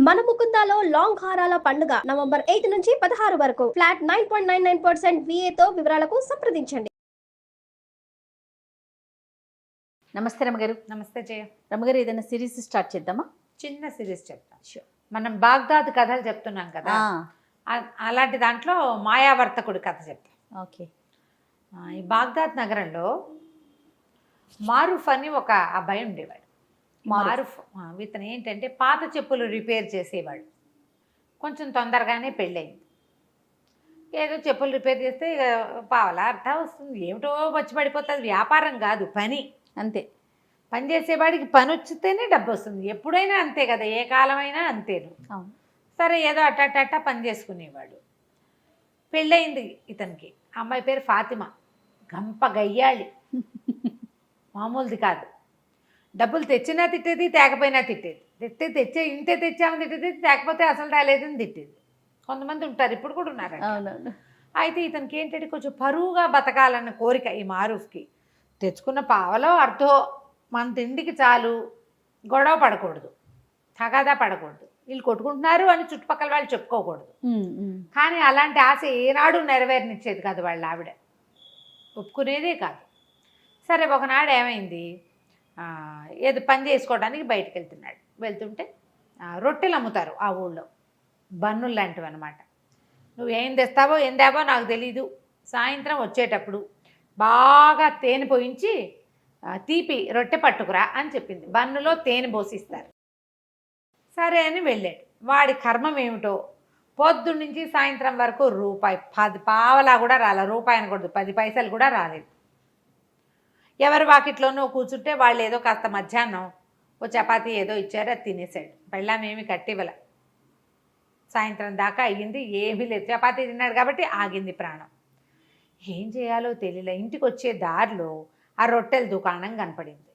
మన ముకుందాలో లాంగ్ హారాల పండుగ నవంబర్ 8 నుంచి 16 వరకు ఫ్లాట్ 9.99% VA తో వివరాలకు సంప్రదించండి. నమస్తే రమగారు. నమస్తే జయ. రమగారు, ఏదైనా సిరీస్ స్టార్ట్ చేద్దామా? చిన్న సిరీస్ చెప్తాను. మనం బాగ్దాద్ కథలు చెప్తున్నాం కదా, అలాంటి దాంట్లో మాయావర్తకుడి కథ చెప్తాం. ఓకే. ఈ బాగ్దాద్ నగరంలో మారూఫ్ అని ఒక అబ్బాయి ఉండేవాడు. మారూఫ్ ఇతను ఏంటంటే పాత చెప్పులు రిపేర్ చేసేవాడు. కొంచెం తొందరగానే పెళ్ళయింది. ఏదో చెప్పులు రిపేర్ చేస్తే పావలా అర్థం వస్తుంది, ఏమిటో వచ్చి పడిపోతుంది. వ్యాపారం కాదు, పని. అంతే. పని చేసేవాడికి పని వచ్చితేనే డబ్బు వస్తుంది. ఎప్పుడైనా అంతే కదా, ఏ కాలమైనా అంతేను. సరే, ఏదో అట్ట పని చేసుకునేవాడు. పెళ్ళయింది ఇతనికి. అమ్మాయి పేరు ఫాతిమా. గంప గయ్యాళి, మామూలుది కాదు. డబ్బులు తెచ్చినా తిట్టేది, తేకపోయినా తిట్టేది. ఇంతే తెచ్చామని తిట్టేది, తేకపోతే అసలు రాలేదని తిట్టేది. కొంతమంది ఉంటారు, ఇప్పుడు కూడా ఉన్నారు. అయితే ఇతనికి ఏంటంటే కొంచెం పరువుగా బతకాలన్న కోరిక ఈ మారూఫ్కి. తెచ్చుకున్న పావలో అర్థో మన తిండికి చాలు, గొడవ పడకూడదు, తగాదా పడకూడదు, వీళ్ళు కొట్టుకుంటున్నారు అని చుట్టుపక్కల వాళ్ళు చెప్పుకోకూడదు. కానీ అలాంటి ఆశ ఏనాడు నెరవేరనిచ్చేది కాదు వాళ్ళ ఆవిడ, ఒప్పుకునేదే కాదు. సరే, ఒకనాడు ఏమైంది, ఏదో పని చేసుకోవడానికి బయటకు వెళ్తుంటే రొట్టెలు అమ్ముతారు ఆ ఊళ్ళో, బన్నులు లాంటివి అనమాట. నువ్వు ఏం తెస్తావో ఏం తేవో నాకు తెలీదు, సాయంత్రం వచ్చేటప్పుడు బాగా తేనె పోయించి తీపి రొట్టె పట్టుకురా అని చెప్పింది. బన్నులో తేనె పోసిస్తారు. సరే అని వెళ్ళాడు. వాడి కర్మం ఏమిటో, పొద్దున్న నుంచి సాయంత్రం వరకు రూపాయి 10 పావలా కూడా రాలేదు. రూపాయి అనకూడదు, 10 పైసలు కూడా రాలేదు. ఎవరి వాకిట్లోనో కూర్చుంటే వాళ్ళు ఏదో కాస్త మధ్యాహ్నం ఓ చపాతీ ఏదో ఇచ్చారు, అది తినేసాడు. పెళ్ళామేమి కట్టివ్వల. సాయంత్రం దాకా అయ్యింది, ఏమీ లేదు. చపాతీ తిన్నాడు కాబట్టి ఆగింది ప్రాణం. ఏం చేయాలో తెలియలే. ఇంటికి వచ్చే దారిలో ఆ రొట్టెల దుకాణం కనపడింది.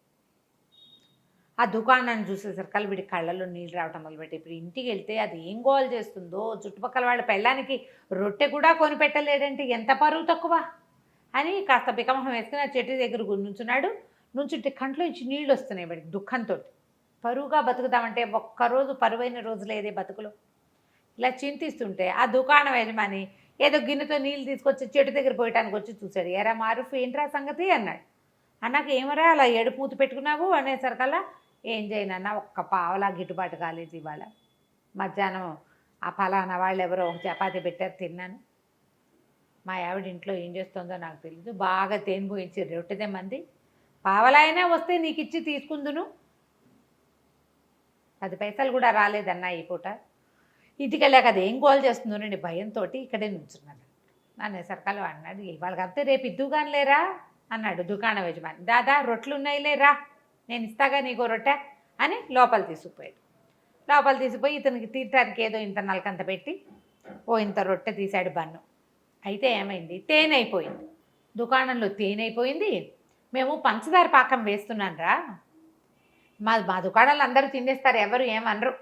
ఆ దుకాణాన్ని చూసేసరికి వీడి కళ్ళలో నీళ్ళు రావటం మొదలుపెట్టి, ఇప్పుడు ఇంటికి వెళ్తే అది ఏం గోల్ చేస్తుందో, చుట్టుపక్కల వాళ్ళ పెళ్ళానికి రొట్టె కూడా కొనిపెట్టలేడంటే ఎంత పరువు తక్కువ అని కాస్త బికమహం వేసుకుని ఆ చెట్టు దగ్గర నుంచున్నాడు. నుంచుంటే కంట్లో నుంచి నీళ్ళు వస్తున్నాయి వాడికి దుఃఖంతో. పరువుగా బతుకుతామంటే ఒక్కరోజు పరువైన రోజు లేదే బతుకులో. ఇలా చింతిస్తుంటే ఆ దుకాణం యజమాని ఏదో గిన్నెతో నీళ్ళు తీసుకొచ్చి చెట్టు దగ్గర పోయటానికి వచ్చి చూశాడు. ఎరా మారూఫ్, ఏంట్రా సంగతి అన్నాడు. అన్నాక ఏమరా అలా ఏడుపు మూతి పెట్టుకున్నావు అనేసరికల్లా, ఏం చేయనన్నా, ఒక్క పావలా గిట్టుబాటు కాలేదు ఇవాళ. మధ్యాహ్నం ఆ ఫలానా వాళ్ళు ఎవరో ఒక చపాతీ పెట్టారు, తిన్నాను. మా ఆవిడ ఇంట్లో ఏం చేస్తుందో నాకు తెలీదు, బాగా తేనె పోయించి రొట్టెదేమంది. పావలా అయినా వస్తే నీకు ఇచ్చి తీసుకుందును, 10 పైసలు కూడా రాలేదన్నా ఈ పూట. ఇంటికి వెళ్ళాక అది ఏం గోల్ చేస్తుందోనండి భయంతో ఇక్కడే నుంచున్నాను అనేసరికల్లా అన్నాడు, వాళ్ళకంతే రేపు ఇద్దుగాని లేరా అన్నాడు దుకాణం యజమాని. దాదా రొట్టెలు ఉన్నాయి లేరా, నేను ఇస్తాగా నీకో రొట్టె అని లోపల తీసుకుపోయి ఇతనికి తీర్చడానికి ఏదో ఇంత నలకంత పెట్టి ఇంత రొట్టె తీశాడు బన్ను. అయితే ఏమైంది, తేనె అయిపోయింది దుకాణంలో. తేనె అయిపోయింది. మేము పంచదార పాకం వేస్తున్నాను రా, మా దుకాణాలు అందరూ తినేస్తారు, ఎవరు ఏమనరు,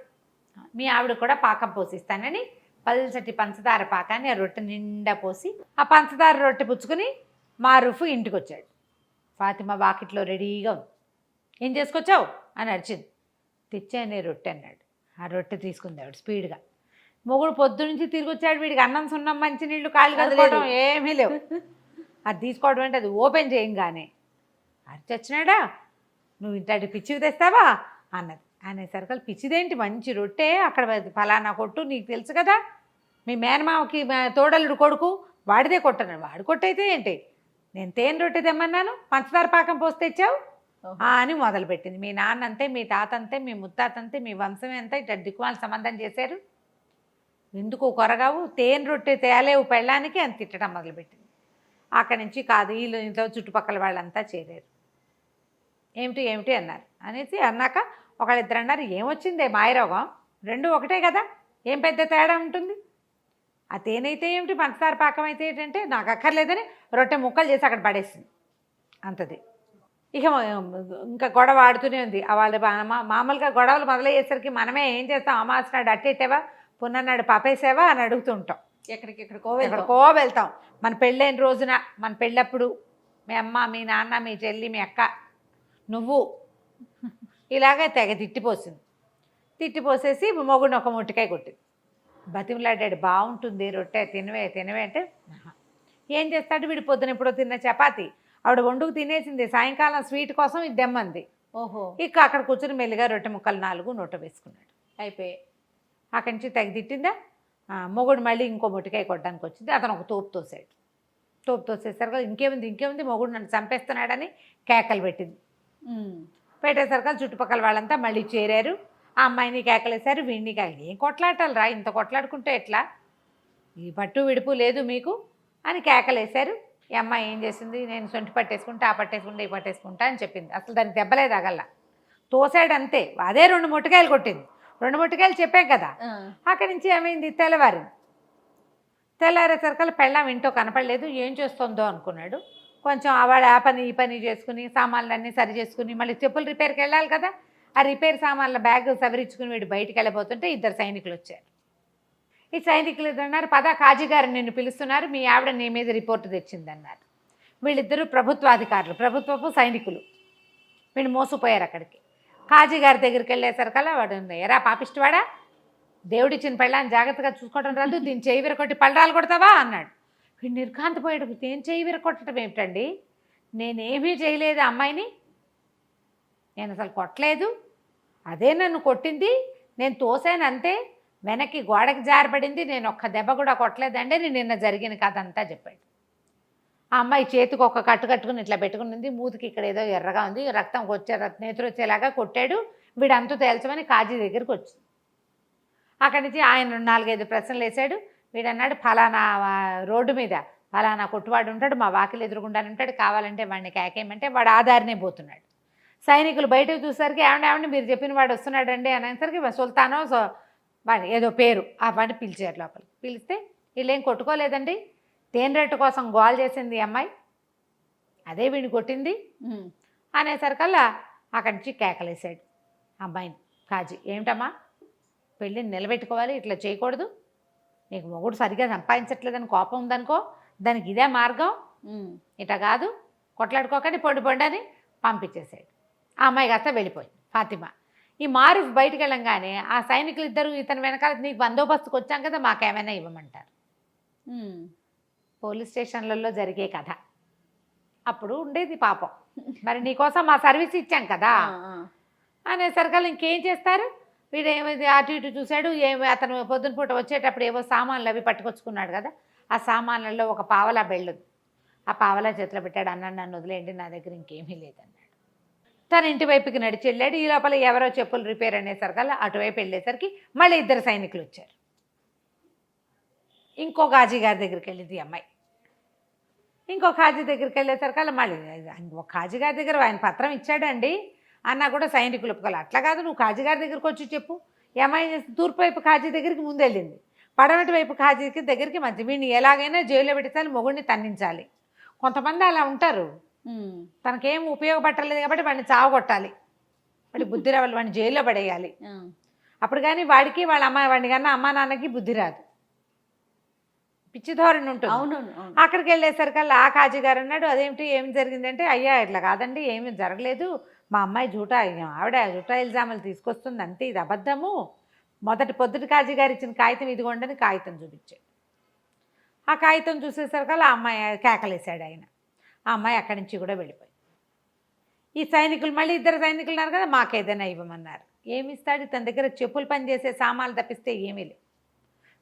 మీ ఆవిడ కూడా పాకం పోసిస్తానని పల్చటి పంచదార పాకాన్ని ఆ రొట్టె నిండా పోసి ఆ పంచదార రొట్టె పుచ్చుకుని మారూఫ్ ఇంటికి వచ్చాడు. ఫాతిమా వాకిట్లో రెడీగా ఉంది. ఏం చేసుకొచ్చావు అని అడిచింది. తెచ్చానే రొట్టె అన్నాడు. ఆ రొట్టె తీసుకుంది ఆవిడ స్పీడ్గా. మొగుడు పొద్దు నుంచి తిరిగి వచ్చాడు, వీడికి అన్నం సున్నం మంచినీళ్ళు కాళ్ళు కదుకోవడం ఏమీ లేవు. అది తీసుకోవడం అంటే అది ఓపెన్ చేయంగానే చచ్చినాడా, నువ్వు ఇంటి పిచ్చివి తెస్తావా అన్నది. అనేసరికి పిచ్చిదేంటి, మంచి రొట్టె, అక్కడ ఫలానా కొట్టు, నీకు తెలుసు కదా, మీ మేనమామకి తోడలుడు కొడుకు, వాడిదే కొట్టను. వాడు కొట్టయితే ఏంటి, నేను తేనె రొట్టె తెమ్మన్నాను, పంచదార పాకం పోసి తెచ్చావు అని మొదలుపెట్టింది. మీ నాన్న అంతే, మీ తాత అంతే, మీ ముత్తాత అంతే, మీ వంశమే అంతా ఇట్లా దిక్కుమాల సంబంధం చేశారు, ఎందుకు కొరగావు, తేనె రొట్టె తేలేవు పెళ్ళానికి అని తిట్టడం మొదలుపెట్టింది. అక్కడి నుంచి కాదు, వీళ్ళు ఇంట్లో చుట్టుపక్కల వాళ్ళంతా చేరారు. ఏమిటి అన్నారు. అనేసి అన్నాక ఒకళ్ళిద్దరు అన్నారు, ఏమొచ్చిందే మాయరోగం, రెండు ఒకటే కదా, ఏం పెద్ద తేడా ఉంటుంది, ఆ తేనె అయితే ఏమిటి, పంచదార పాకం అయితే ఏంటంటే నాకు అక్కర్లేదని రొట్టె ముక్కలు చేసి అక్కడ పడేసింది, అంతది. ఇక ఇంకా గొడవ ఆడుతూనే ఉంది. వాళ్ళు మామూలుగా గొడవలు మొదలయ్యేసరికి మనమే ఏం చేస్తాం, అమావాస్య నాడు అట్టేసావా, పున్నన్నాడు పపేసావా అని అడుగుతుంటాం. ఎక్కడికో వెళ్తాం. మన పెళ్ళైన రోజున, మన పెళ్ళప్పుడు మీ అమ్మ, మీ నాన్న, మీ చెల్లి, మీ అక్క, నువ్వు ఇలాగే తెగ తిట్టిపోసింది. తిట్టిపోసేసి మొగుడిని ఒక మొట్టికాయ కొట్టింది. బతిమలాడాడు, బాగుంటుంది రొట్టె తినవే తినవే అంటే ఆహా. ఏం చేస్తాడు వీడు, పొద్దున ఎప్పుడో తిన్న చపాతి ఆవిడ వండుకు తినేసింది, సాయంకాలం స్వీట్ కోసం ఇది దెమ్మంది. ఓహో, ఇక అక్కడ కూర్చొని మెల్లిగా రొట్టె ముక్కలు 4 నోట వేసుకున్నాడు. అయిపోయి అక్కడి నుంచి తెగ తిట్టిందా. మొగుడు మళ్ళీ ఇంకో మొట్టికాయ కొట్టడానికి వచ్చింది. అతను ఒక తోపు తోసాడు. తోపు తోసేసరికి ఇంకేముంది మొగుడు నన్ను చంపేస్తున్నాడని కేకలు పెట్టింది. పెట్టేసరికి చుట్టుపక్కల వాళ్ళంతా మళ్ళీ చేరారు. ఆ అమ్మాయిని కేకలేశారు, వీడిని ఏం కొట్లాటాలు రా, ఇంత కొట్లాడుకుంటే ఎట్లా, ఈ పట్టు విడుపు లేదు మీకు అని కేకలేశారు. ఈ అమ్మాయి ఏం చేసింది, నేను సొంటి పట్టేసుకుంటా, ఆ పట్టేసుకుంటా, ఈ పట్టేసుకుంటా అని చెప్పింది. అసలు దానికి దెబ్బలే తగల్లా, తోసాడు అంతే. అదే 2 మొట్టికాయలు కొట్టింది. 2 మొట్టికాయలు చెప్పాం కదా. అక్కడి నుంచి ఏమైంది, తెల్లారేసరికల్లా పెళ్ళాం ఇంట్లో కనపడలేదు. ఏం చేస్తుందో అనుకున్నాడు. కొంచెం ఆవిడ ఆ పని ఈ పని చేసుకుని సామాన్లన్నీ సరి చేసుకుని మళ్ళీ చెప్పులు రిపేర్కి వెళ్ళాలి కదా. ఆ రిపేర్ సామాన్ల బ్యాగ్ సవరించుకుని వీడు బయటికి వెళ్ళబోతుంటే 2 సైనికులు వచ్చారు. ఈ సైనికులు అన్నారు, పద కాజీ గారు నిన్ను పిలుస్తున్నారు, మీ ఆవిడ నీ మీద రిపోర్టు తెచ్చిందన్నారు. వీళ్ళిద్దరూ ప్రభుత్వాధికారులు, ప్రభుత్వపు సైనికులు. వీళ్ళు మోసపోయారు అక్కడికి. కాజీ గారి దగ్గరికి వెళ్ళేసరికల్లా వాడు, ఎరా పాపిష్టివాడా, దేవుడిచ్చిన పెళ్ళాన్ని జాగ్రత్తగా చూసుకోవడం రాదు, దీన్ని చేయి విరకొట్టి పళ్ళరాలు కొడతావా అన్నాడు. వీడు నిర్ఘాంతపోయాడు. నేను చేయి విరకొట్టడం ఏమిటండి, నేనేమీ చేయలేదు అమ్మాయిని, నేను అసలు కొట్టలేదు, అదే నన్ను కొట్టింది, నేను తోసాను అంతే, వెనక్కి గోడకి జారబడింది, నేను ఒక్క దెబ్బ కూడా కొట్టలేదండి అని నిన్న జరిగిన కథ అంతా చెప్పాడు. ఆ అమ్మాయి చేతికి ఒక కట్టు కట్టుకుని ఇట్లా పెట్టుకుని మూతికి ఇక్కడ ఏదో ఎర్రగా ఉంది, రక్తం నేతురు వచ్చేలాగా కొట్టాడు, వీడంతా తేల్చమని కాజీ దగ్గరికి వచ్చింది. అక్కడి నుంచి ఆయన 4-5 ప్రశ్నలు వేశాడు. వీడన్నాడు, ఫలానా రోడ్డు మీద ఫలానా కొట్టువాడు ఉంటాడు, మా వాకిలు ఎదురుగుండానే ఉంటాడు, కావాలంటే వాడిని కేకేయమంటే వాడు ఆధారనే పోతున్నాడు. సైనికులు బయటకు చూసరికి ఏమండి మీరు చెప్పిన వాడు వస్తున్నాడండి అనేసరికి సుల్తానో వాడి ఏదో పేరు ఆ వాడిని పిలిచారు లోపలికి. పిలిస్తే వీళ్ళేం కొట్టుకోలేదండి, తేనెరెట్టు కోసం గోల్ చేసింది అమ్మాయి, అదే వీడిని కొట్టింది అనేసరికల్లా అక్కడి నుంచి కేకలేసాడు అమ్మాయిని కాజీ. ఏమిటమ్మా, పెళ్ళిని నిలబెట్టుకోవాలి, ఇట్లా చేయకూడదు, నీకు మొగుడు సరిగ్గా సంపాదించట్లేదని కోపం ఉందనుకో, దానికి ఇదే మార్గం, ఇట్లా కాదు, కొట్లాడుకోకండి, పొండి అని పంపించేసాడు. ఆ అమ్మాయి కాస్త వెళ్ళిపోయింది ఫాతిమా. ఈ మారూఫ్ బయటికి వెళ్ళంగానే ఆ సైనికులు ఇద్దరు ఇతని వెనకాల, నీకు బందోబస్తుకు వచ్చాం కదా, మాకేమైనా ఇవ్వమంటారు. పోలీస్ స్టేషన్లలో జరిగే కథ అప్పుడు ఉండేది పాపం. మరి నీకోసం మా సర్వీస్ ఇచ్చాం కదా అనేసరికల్లా ఇంకేం చేస్తారు. వీడు ఏమైంది అటు ఇటు చూశాడు. అతను పొద్దున పూట వచ్చేటప్పుడు ఏవో సామాన్లు అవి పట్టుకొచ్చుకున్నాడు కదా, ఆ సామాన్లలో ఒక పావలా బెళ్ళుంది. ఆ పావలా చేతిలో పెట్టాడు. అన్నాడు, నన్ను వదిలేయండి, నా దగ్గర ఇంకేమీ లేదన్నాడు. తన ఇంటి వైపుకి నడిచి వెళ్ళాడు. ఈ లోపల ఎవరో చెప్పులు రిపేర్ అనేసరికల్లా అటువైపు వెళ్ళేసరికి మళ్ళీ 2 సైనికులు వచ్చారు. ఇంకో కాజీ గారి దగ్గరికి వెళ్ళింది అమ్మాయి. ఇంకో కాజీ దగ్గరికి వెళ్ళేసరికల్లా మళ్ళీ ఒక కాజీ గారి దగ్గర ఆయన పత్రం ఇచ్చాడండి అన్నా కూడా సైనికులు ఒప్పుకోవాలి. అట్లా కాదు, నువ్వు కాజీ గారి దగ్గరికి వచ్చి చెప్పు. ఈ అమ్మాయి చేసి తూర్పు వైపు కాజీ దగ్గరికి ముందు వెళ్ళింది, పడమటి వైపు కాజీకి దగ్గరికి మధ్య. వీడిని ఎలాగైనా జైల్లో పెట్టాలి, మొగుడిని తన్నించాలి. కొంతమంది అలా ఉంటారు, తనకేం ఉపయోగపట్టలేదు కాబట్టి వాడిని చావగొట్టాలి, వాడి బుద్ధి రావాలి, వాడిని జైల్లో పడేయాలి. అప్పుడు కానీ వాడికి వాళ్ళ అమ్మాయి వాడిని కన్నా అమ్మా నాన్నకి బుద్ధి రాదు, పిచ్చి ధోరణి ఉంటుంది. అవునవును. అక్కడికి వెళ్ళేసరికల్లా ఆ కాజీ గారు అన్నాడు, అదేమిటి ఏమి జరిగిందంటే, అయ్యా ఇట్లా కాదండి, ఏమీ జరగలేదు, మా అమ్మాయి ఆవిడ జూటా ఇల్జాములు తీసుకొస్తుంది అంతే, ఇది అబద్ధము. పొద్దుటి కాజీ గారు ఇచ్చిన కాగితం ఇదిగోండని కాగితం చూపించాడు. ఆ కాగితం చూసేసరికల్లా ఆ అమ్మాయి కేకలేశాడు ఆయన. ఆ అమ్మాయి అక్కడి నుంచి కూడా వెళ్ళిపోయింది. ఈ సైనికులు మళ్ళీ 2 సైనికులు ఉన్నారు కదా, మాకేదైనా ఇవ్వమన్నారు. ఏమి ఇస్తాడు, తన దగ్గర చెప్పులు పని చేసే సామాన్లు తప్పిస్తే ఏమీ లేవు.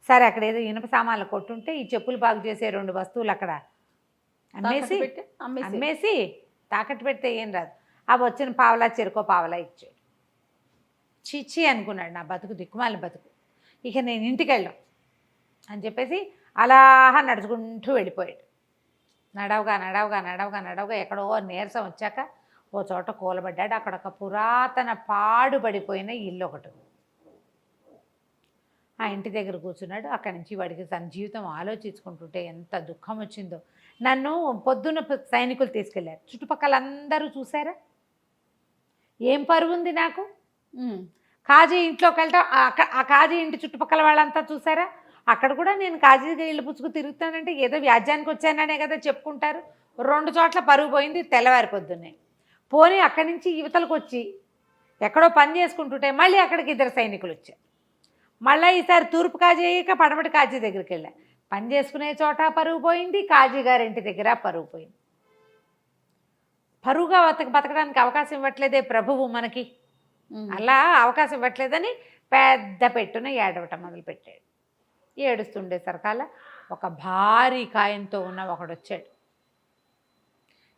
సరే అక్కడ ఏదో ఇనుప సామాన్లు కొట్టుంటే ఈ చెప్పులు బాగు చేసే 2 వస్తువులు అక్కడ అమ్మేసి తాకట్టు పెడితే ఏం రాదు. అవి వచ్చిన పావలా చెరుకో పావలా ఇచ్చాడు. చిచ్చి అనుకున్నాడు, నా బతుకు దిక్కుమాలి బతుకు, ఇక నేను ఇంటికి వెళ్ళాం అని చెప్పేసి అలా నడుచుకుంటూ వెళ్ళిపోయాడు. నడవగా ఎక్కడో నీరసం వచ్చాక ఓ చోట కూలబడ్డాడు. అక్కడ ఒక పురాతన పాడుబడిపోయిన ఇల్లు ఒకటి. ఆ ఇంటి దగ్గర కూర్చున్నాడు. అక్కడి నుంచి వాడికి తన జీవితం ఆలోచించుకుంటుంటే ఎంత దుఃఖం వచ్చిందో. నన్ను పొద్దున్న సైనికులు తీసుకెళ్లారు, చుట్టుపక్కల అందరూ చూసారా, ఏం పరువు ఉంది నాకు. కాజీ ఇంట్లోకి వెళ్తాం, ఆ కాజీ ఇంటి చుట్టుపక్కల వాళ్ళంతా చూసారా, అక్కడ కూడా నేను కాజీ ఇళ్ళు పుచ్చుకు తిరుగుతానంటే ఏదో వ్యాజ్యానికి వచ్చాననే కదా చెప్పుకుంటారు. 2 చోట్ల పరుగు పోయింది తెల్లవారి పొద్దున్నే. పోనీ అక్కడి నుంచి యువతలకు వచ్చి ఎక్కడో పని చేసుకుంటుంటే మళ్ళీ అక్కడికి 2 సైనికులు వచ్చారు. మళ్ళీ ఈసారి తూర్పు కాజీ అయ్యాక పడమటి కాజీ దగ్గరికి వెళ్ళా. పని చేసుకునే చోట పరువు పోయింది, కాజీ గారింటి దగ్గర పరువు పోయింది. పరువుగా బతకడానికి అవకాశం ఇవ్వట్లేదే ప్రభువు మనకి, అలా అవకాశం ఇవ్వట్లేదని పెద్ద పెట్టున ఏడవటం మొదలుపెట్టాడు. ఏడుస్తుండే సరకాల ఒక భారీ కాయంతో ఉన్న ఒకడు వచ్చాడు.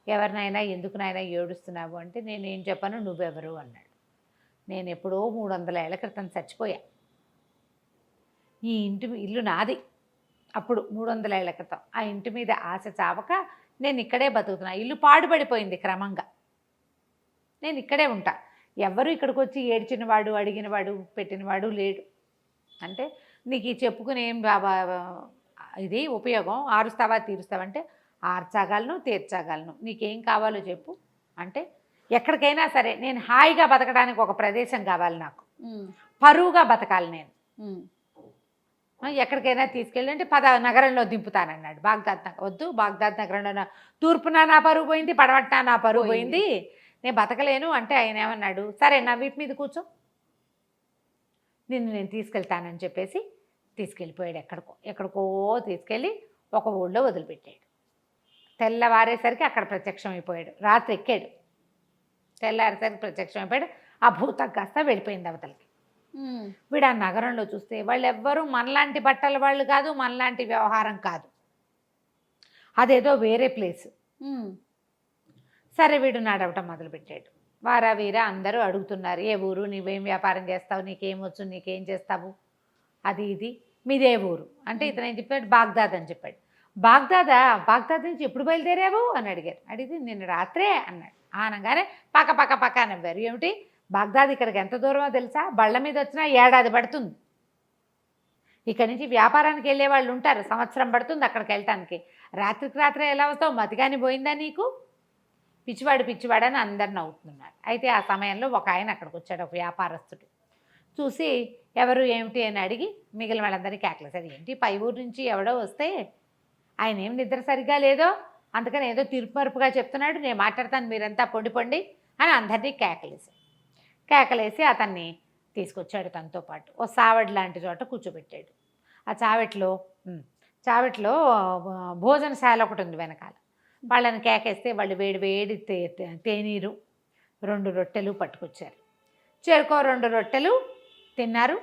ఎవరినైనా ఎందుకు నాయనా ఏడుస్తున్నావు అంటే నేనేం చెప్పను, నువ్వెవరు అన్నాడు. నేను ఎప్పుడో 300 ఏళ్ల క్రితం చచ్చిపోయా. ఈ ఇల్లు నాది అప్పుడు 300 ఏళ్ల క్రితం. ఆ ఇంటి మీద ఆశ చావక నేను ఇక్కడే బతుకుతున్నా. ఇల్లు పాడుపడిపోయింది క్రమంగా, నేను ఇక్కడే ఉంటా. ఎవరు ఇక్కడికి వచ్చి ఏడ్చినవాడు, అడిగినవాడు, పెట్టినవాడు లేడు. అంటే నీకు ఈ చెప్పుకుని ఏం ఇది ఉపయోగం, ఆరుస్తావా తీరుస్తావంటే ఆర్చగలను, తీర్చగలను, నీకేం కావాలో చెప్పు అంటే ఎక్కడికైనా సరే నేను హాయిగా బతకడానికి ఒక ప్రదేశం కావాలి, నాకు పరువుగా బతకాలి, నేను ఎక్కడికైనా తీసుకెళ్ళి అంటే నగరంలో దింపుతానన్నాడు. బాగ్దాద్ వద్దు, బాగ్దాద్ నగరంలో తూర్పున నా పరువు పోయింది, పడమట్న నా పరువు పోయింది, నేను బతకలేను అంటే ఆయన ఏమన్నాడు, సరే నా వీపు మీద కూర్చో, నిన్ను నేను తీసుకెళ్తానని చెప్పేసి తీసుకెళ్ళిపోయాడు. ఎక్కడికో తీసుకెళ్ళి ఒక ఊళ్ళో వదిలిపెట్టాడు. తెల్లవారేసరికి అక్కడ ప్రత్యక్షం అయిపోయాడు. రాత్రి ఎక్కాడు, తెల్లారేసరికి ప్రత్యక్షం అయిపోయాడు. ఆ భూతం కాస్త వెళ్ళిపోయింది అవతలకి. వీడు ఆ నగరంలో చూస్తే వాళ్ళు ఎవ్వరూ మనలాంటి బట్టల వాళ్ళు కాదు, మనలాంటి వ్యవహారం కాదు, అదేదో వేరే ప్లేస్. సరే వీడు నడవటం మొదలుపెట్టాడు. వారా వీరా అందరూ అడుగుతున్నారు, ఏ ఊరు, నువ్వేం వ్యాపారం చేస్తావు, నీకేమొచ్చు, నీకేం చేస్తావు, అది ఇది, మీదే ఊరు అంటే ఇతను ఏం చెప్పాడు, బాగ్దాద్ అని చెప్పాడు. బాగ్దాద్ నుంచి ఎప్పుడు బయలుదేరావు అని అడిగారు. అడిగితే నిన్న రాత్రే అన్నాడు. అనగానే పక్క నవ్వారు. ఏమిటి బాగ్దాద్ ఇక్కడికి ఎంత దూరమో తెలుసా, బళ్ళ మీద వచ్చినా 1 ఏడాది పడుతుంది. ఇక్కడి నుంచి వ్యాపారానికి వెళ్ళే వాళ్ళు ఉంటారు, సంవత్సరం పడుతుంది అక్కడికి వెళ్ళటానికి. రాత్రికి రాత్రే ఎలా వస్తావు, మతిగాని పోయిందా నీకు, పిచ్చివాడని అందరు నవ్వుతున్నారు. అయితే ఆ సమయంలో ఒక ఆయన అక్కడికి వచ్చాడు, ఒక వ్యాపారస్తుడు. చూసి ఎవరు ఏమిటి అని అడిగి మిగిలిన వాళ్ళందరికీ కేకలేశారు. ఏంటి పై ఊరు నుంచి ఎవడో వస్తే ఆయన ఏం నిద్ర సరిగ్గా లేదో, అందుకని ఏదో తీర్పుమరుపుగా చెప్తున్నాడు, నేను మాట్లాడతాను, మీరంతా పొండి అని అందరినీ కేకలేసి అతన్ని తీసుకొచ్చాడు. తనతో పాటు ఓ సావడి లాంటి చోట కూర్చోబెట్టాడు. ఆ చావట్లో భోజనశాల ఒకటి ఉంది వెనకాల. వాళ్ళని కేకేస్తే వాళ్ళు వేడి తేనీరు 2 రొట్టెలు పట్టుకొచ్చారు. చేరుకో 2 రొట్టెలు తిన్నారు,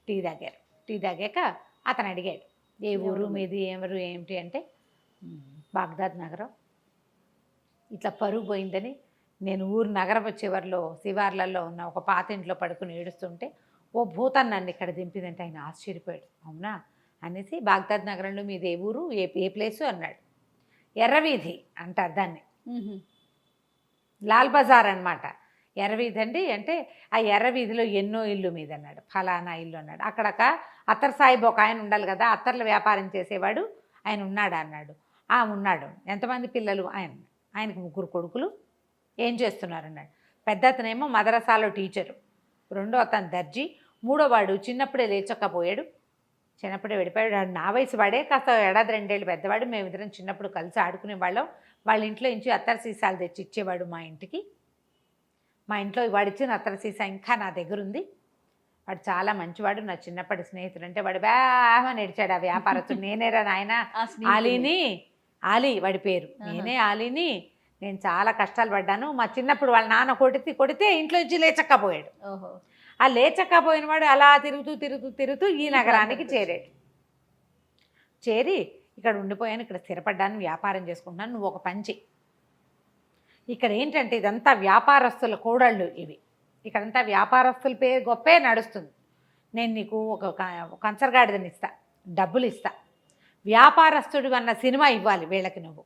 టీ తాగారు. టీ తాగాక అతను అడిగాడు, ఏ ఊరు మీది, ఎవరు ఏమిటి అంటే బాగ్దాద్ నగరం, ఇట్లా పరుగు పోయిందని నేను ఊరు నగరపు చివరిలో శివార్లలో ఉన్న ఒక పాత ఇంట్లో పడుకుని ఏడుస్తుంటే ఓ భూతాన్ని నన్ను ఇక్కడ దింపిందంటే ఆయన ఆశ్చర్యపోయాడు. అవునా అనేసి బాగ్దాద్ నగరంలో మీది ఏ ఊరు, ఏ ప్లేసు అన్నాడు. ఎర్రవీధి అంటారు దాన్ని, లాల్ బజార్ అనమాట. ఎర్రవీధి అండి అంటే ఆ ఎర్రవీధిలో ఎన్నో ఇల్లు మీద అన్నాడు, ఫలానా ఇల్లు అన్నాడు. అక్కడ అత్తర్ సాహిబ్ ఒక ఆయన ఉండాలి కదా, అత్తర్ల వ్యాపారం చేసేవాడు ఆయన ఉన్నాడా అన్నాడు. ఉన్నాడు. ఎంతమంది పిల్లలు, ఆయనకు 3 కొడుకులు, ఏం చేస్తున్నారన్నాడు. పెద్ద అతనేమో మదరసాలో టీచరు, రెండో అతను దర్జీ, మూడో వాడు చిన్నప్పుడే లేచకపోయాడు, చిన్నప్పుడే వెళ్ళిపోయాడు. నా వయసు వాడే, కాస్త 1 ఏడాది 2 ఏళ్ళు పెద్దవాడు. మేమిద్దరం చిన్నప్పుడు కలిసి ఆడుకునేవాళ్ళం. వాళ్ళ ఇంట్లో నుంచి అత్తర సీసాలు తెచ్చి ఇచ్చేవాడు మా ఇంటికి. మా ఇంట్లో వాడు ఇచ్చిన అత్తర సీసా ఇంకా నా దగ్గర ఉంది. వాడు చాలా మంచివాడు, నా చిన్నప్పటి స్నేహితుడు. అంటే వాడు బాగా నడిచాడు ఆ వ్యాపారస్తుడు. నేనేరా నాయన ఆలీ వాడి పేరు, నేనే ఆలీని. నేను చాలా కష్టాలు పడ్డాను. మా చిన్నప్పుడు వాళ్ళ నాన్న కొడితే ఇంట్లో నుంచి లేచక్కపోయాడు. ఆ లేచక్కపోయిన వాడు అలా తిరుగుతూ ఈ నగరానికి చేరాడు. చేరి ఇక్కడ ఉండిపోయాను, ఇక్కడ స్థిరపడ్డాను, వ్యాపారం చేసుకుంటున్నాను, నువ్వు ఒక పంచి. ఇక్కడ ఏంటంటే ఇదంతా వ్యాపారస్తుల కోడళ్ళు ఇవి, ఇక్కడంతా వ్యాపారస్తుల పేరు గొప్పే నడుస్తుంది. నేను నీకు ఒక కంచరగాడిదని ఇస్తా, డబ్బులు ఇస్తా, వ్యాపారస్తుడు అన్న సినిమా ఇవ్వాలి వీళ్ళకి. నువ్వు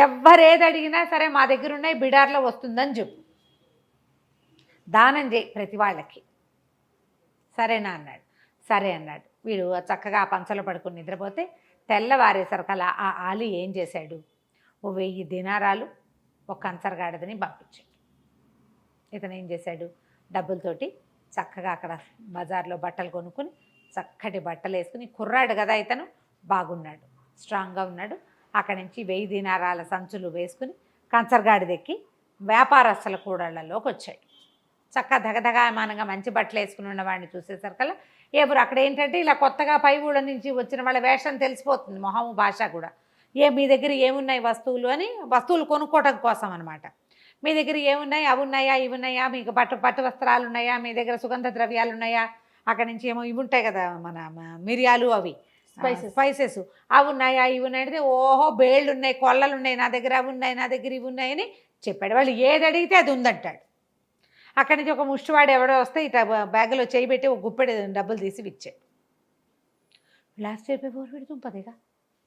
ఎవ్వరేది అడిగినా సరే మా దగ్గర ఉన్నాయి, బిడార్లో వస్తుందని చెప్పు, దానం చేయి ప్రతి వాళ్ళకి, సరేనా అన్నాడు. సరే అన్నాడు. వీడు చక్కగా ఆ పంచలో పడుకుని నిద్రపోతే తెల్లవారేసరికల్లా ఆ ఆలీ ఏం చేశాడు, ఓ 1000 దినారాలు ఒక కంచరగాడిదని పంపించాడు. ఇతను ఏం చేశాడు, డబ్బులతోటి చక్కగా అక్కడ బజార్లో బట్టలు కొనుక్కుని చక్కటి బట్టలు వేసుకుని, కుర్రాడు కదా ఇతను, బాగున్నాడు, స్ట్రాంగ్గా ఉన్నాడు. అక్కడి నుంచి 1000 దినారాల సంచులు వేసుకుని కంచరగాడి దెక్కి వ్యాపారస్తుల కూడళ్లలోకి వచ్చాడు. చక్కగా దగదగాయమానంగా మంచి బట్టలు వేసుకుని ఉన్న వాడిని చూసేసరికల్లా ఎవరు అక్కడ ఏంటంటే ఇలా కొత్తగా పై ఊళ్ళ నుంచి వచ్చిన వాళ్ళ వేషం తెలిసిపోతుంది, మొహము భాష కూడా. మీ దగ్గర ఏమున్నాయి వస్తువులు అని, వస్తువులు కొనుక్కోవటం కోసం అనమాట. మీ దగ్గర ఏమున్నాయి, అవి ఉన్నాయా, ఇవి ఉన్నాయా, మీకు పట్టు వస్త్రాలు ఉన్నాయా, మీ దగ్గర సుగంధ ద్రవ్యాలు ఉన్నాయా, అక్కడి నుంచి ఏమో ఇవి ఉంటాయి కదా మన మిరియాలు, అవి స్పైసెస్ అవి ఉన్నాయా, ఇవి ఉన్నాయి. ఓహో బేళ్ళు ఉన్నాయి, కొల్లలు ఉన్నాయి, నా దగ్గర అవి ఉన్నాయి, నా దగ్గర ఇవి ఉన్నాయని చెప్పాడు. వాళ్ళు ఏది అడిగితే అది ఉందంటాడు. అక్కడి నుంచి ఒక ముష్టివాడు ఎవడో వస్తే ఇట్లా బ్యాగులో చేయి పెట్టి ఒక గుప్పెడు డబ్బులు తీసి ఇచ్చాడు. వీళ్ళు ఆశ్చర్యపోయి పెడుతుంపదేగా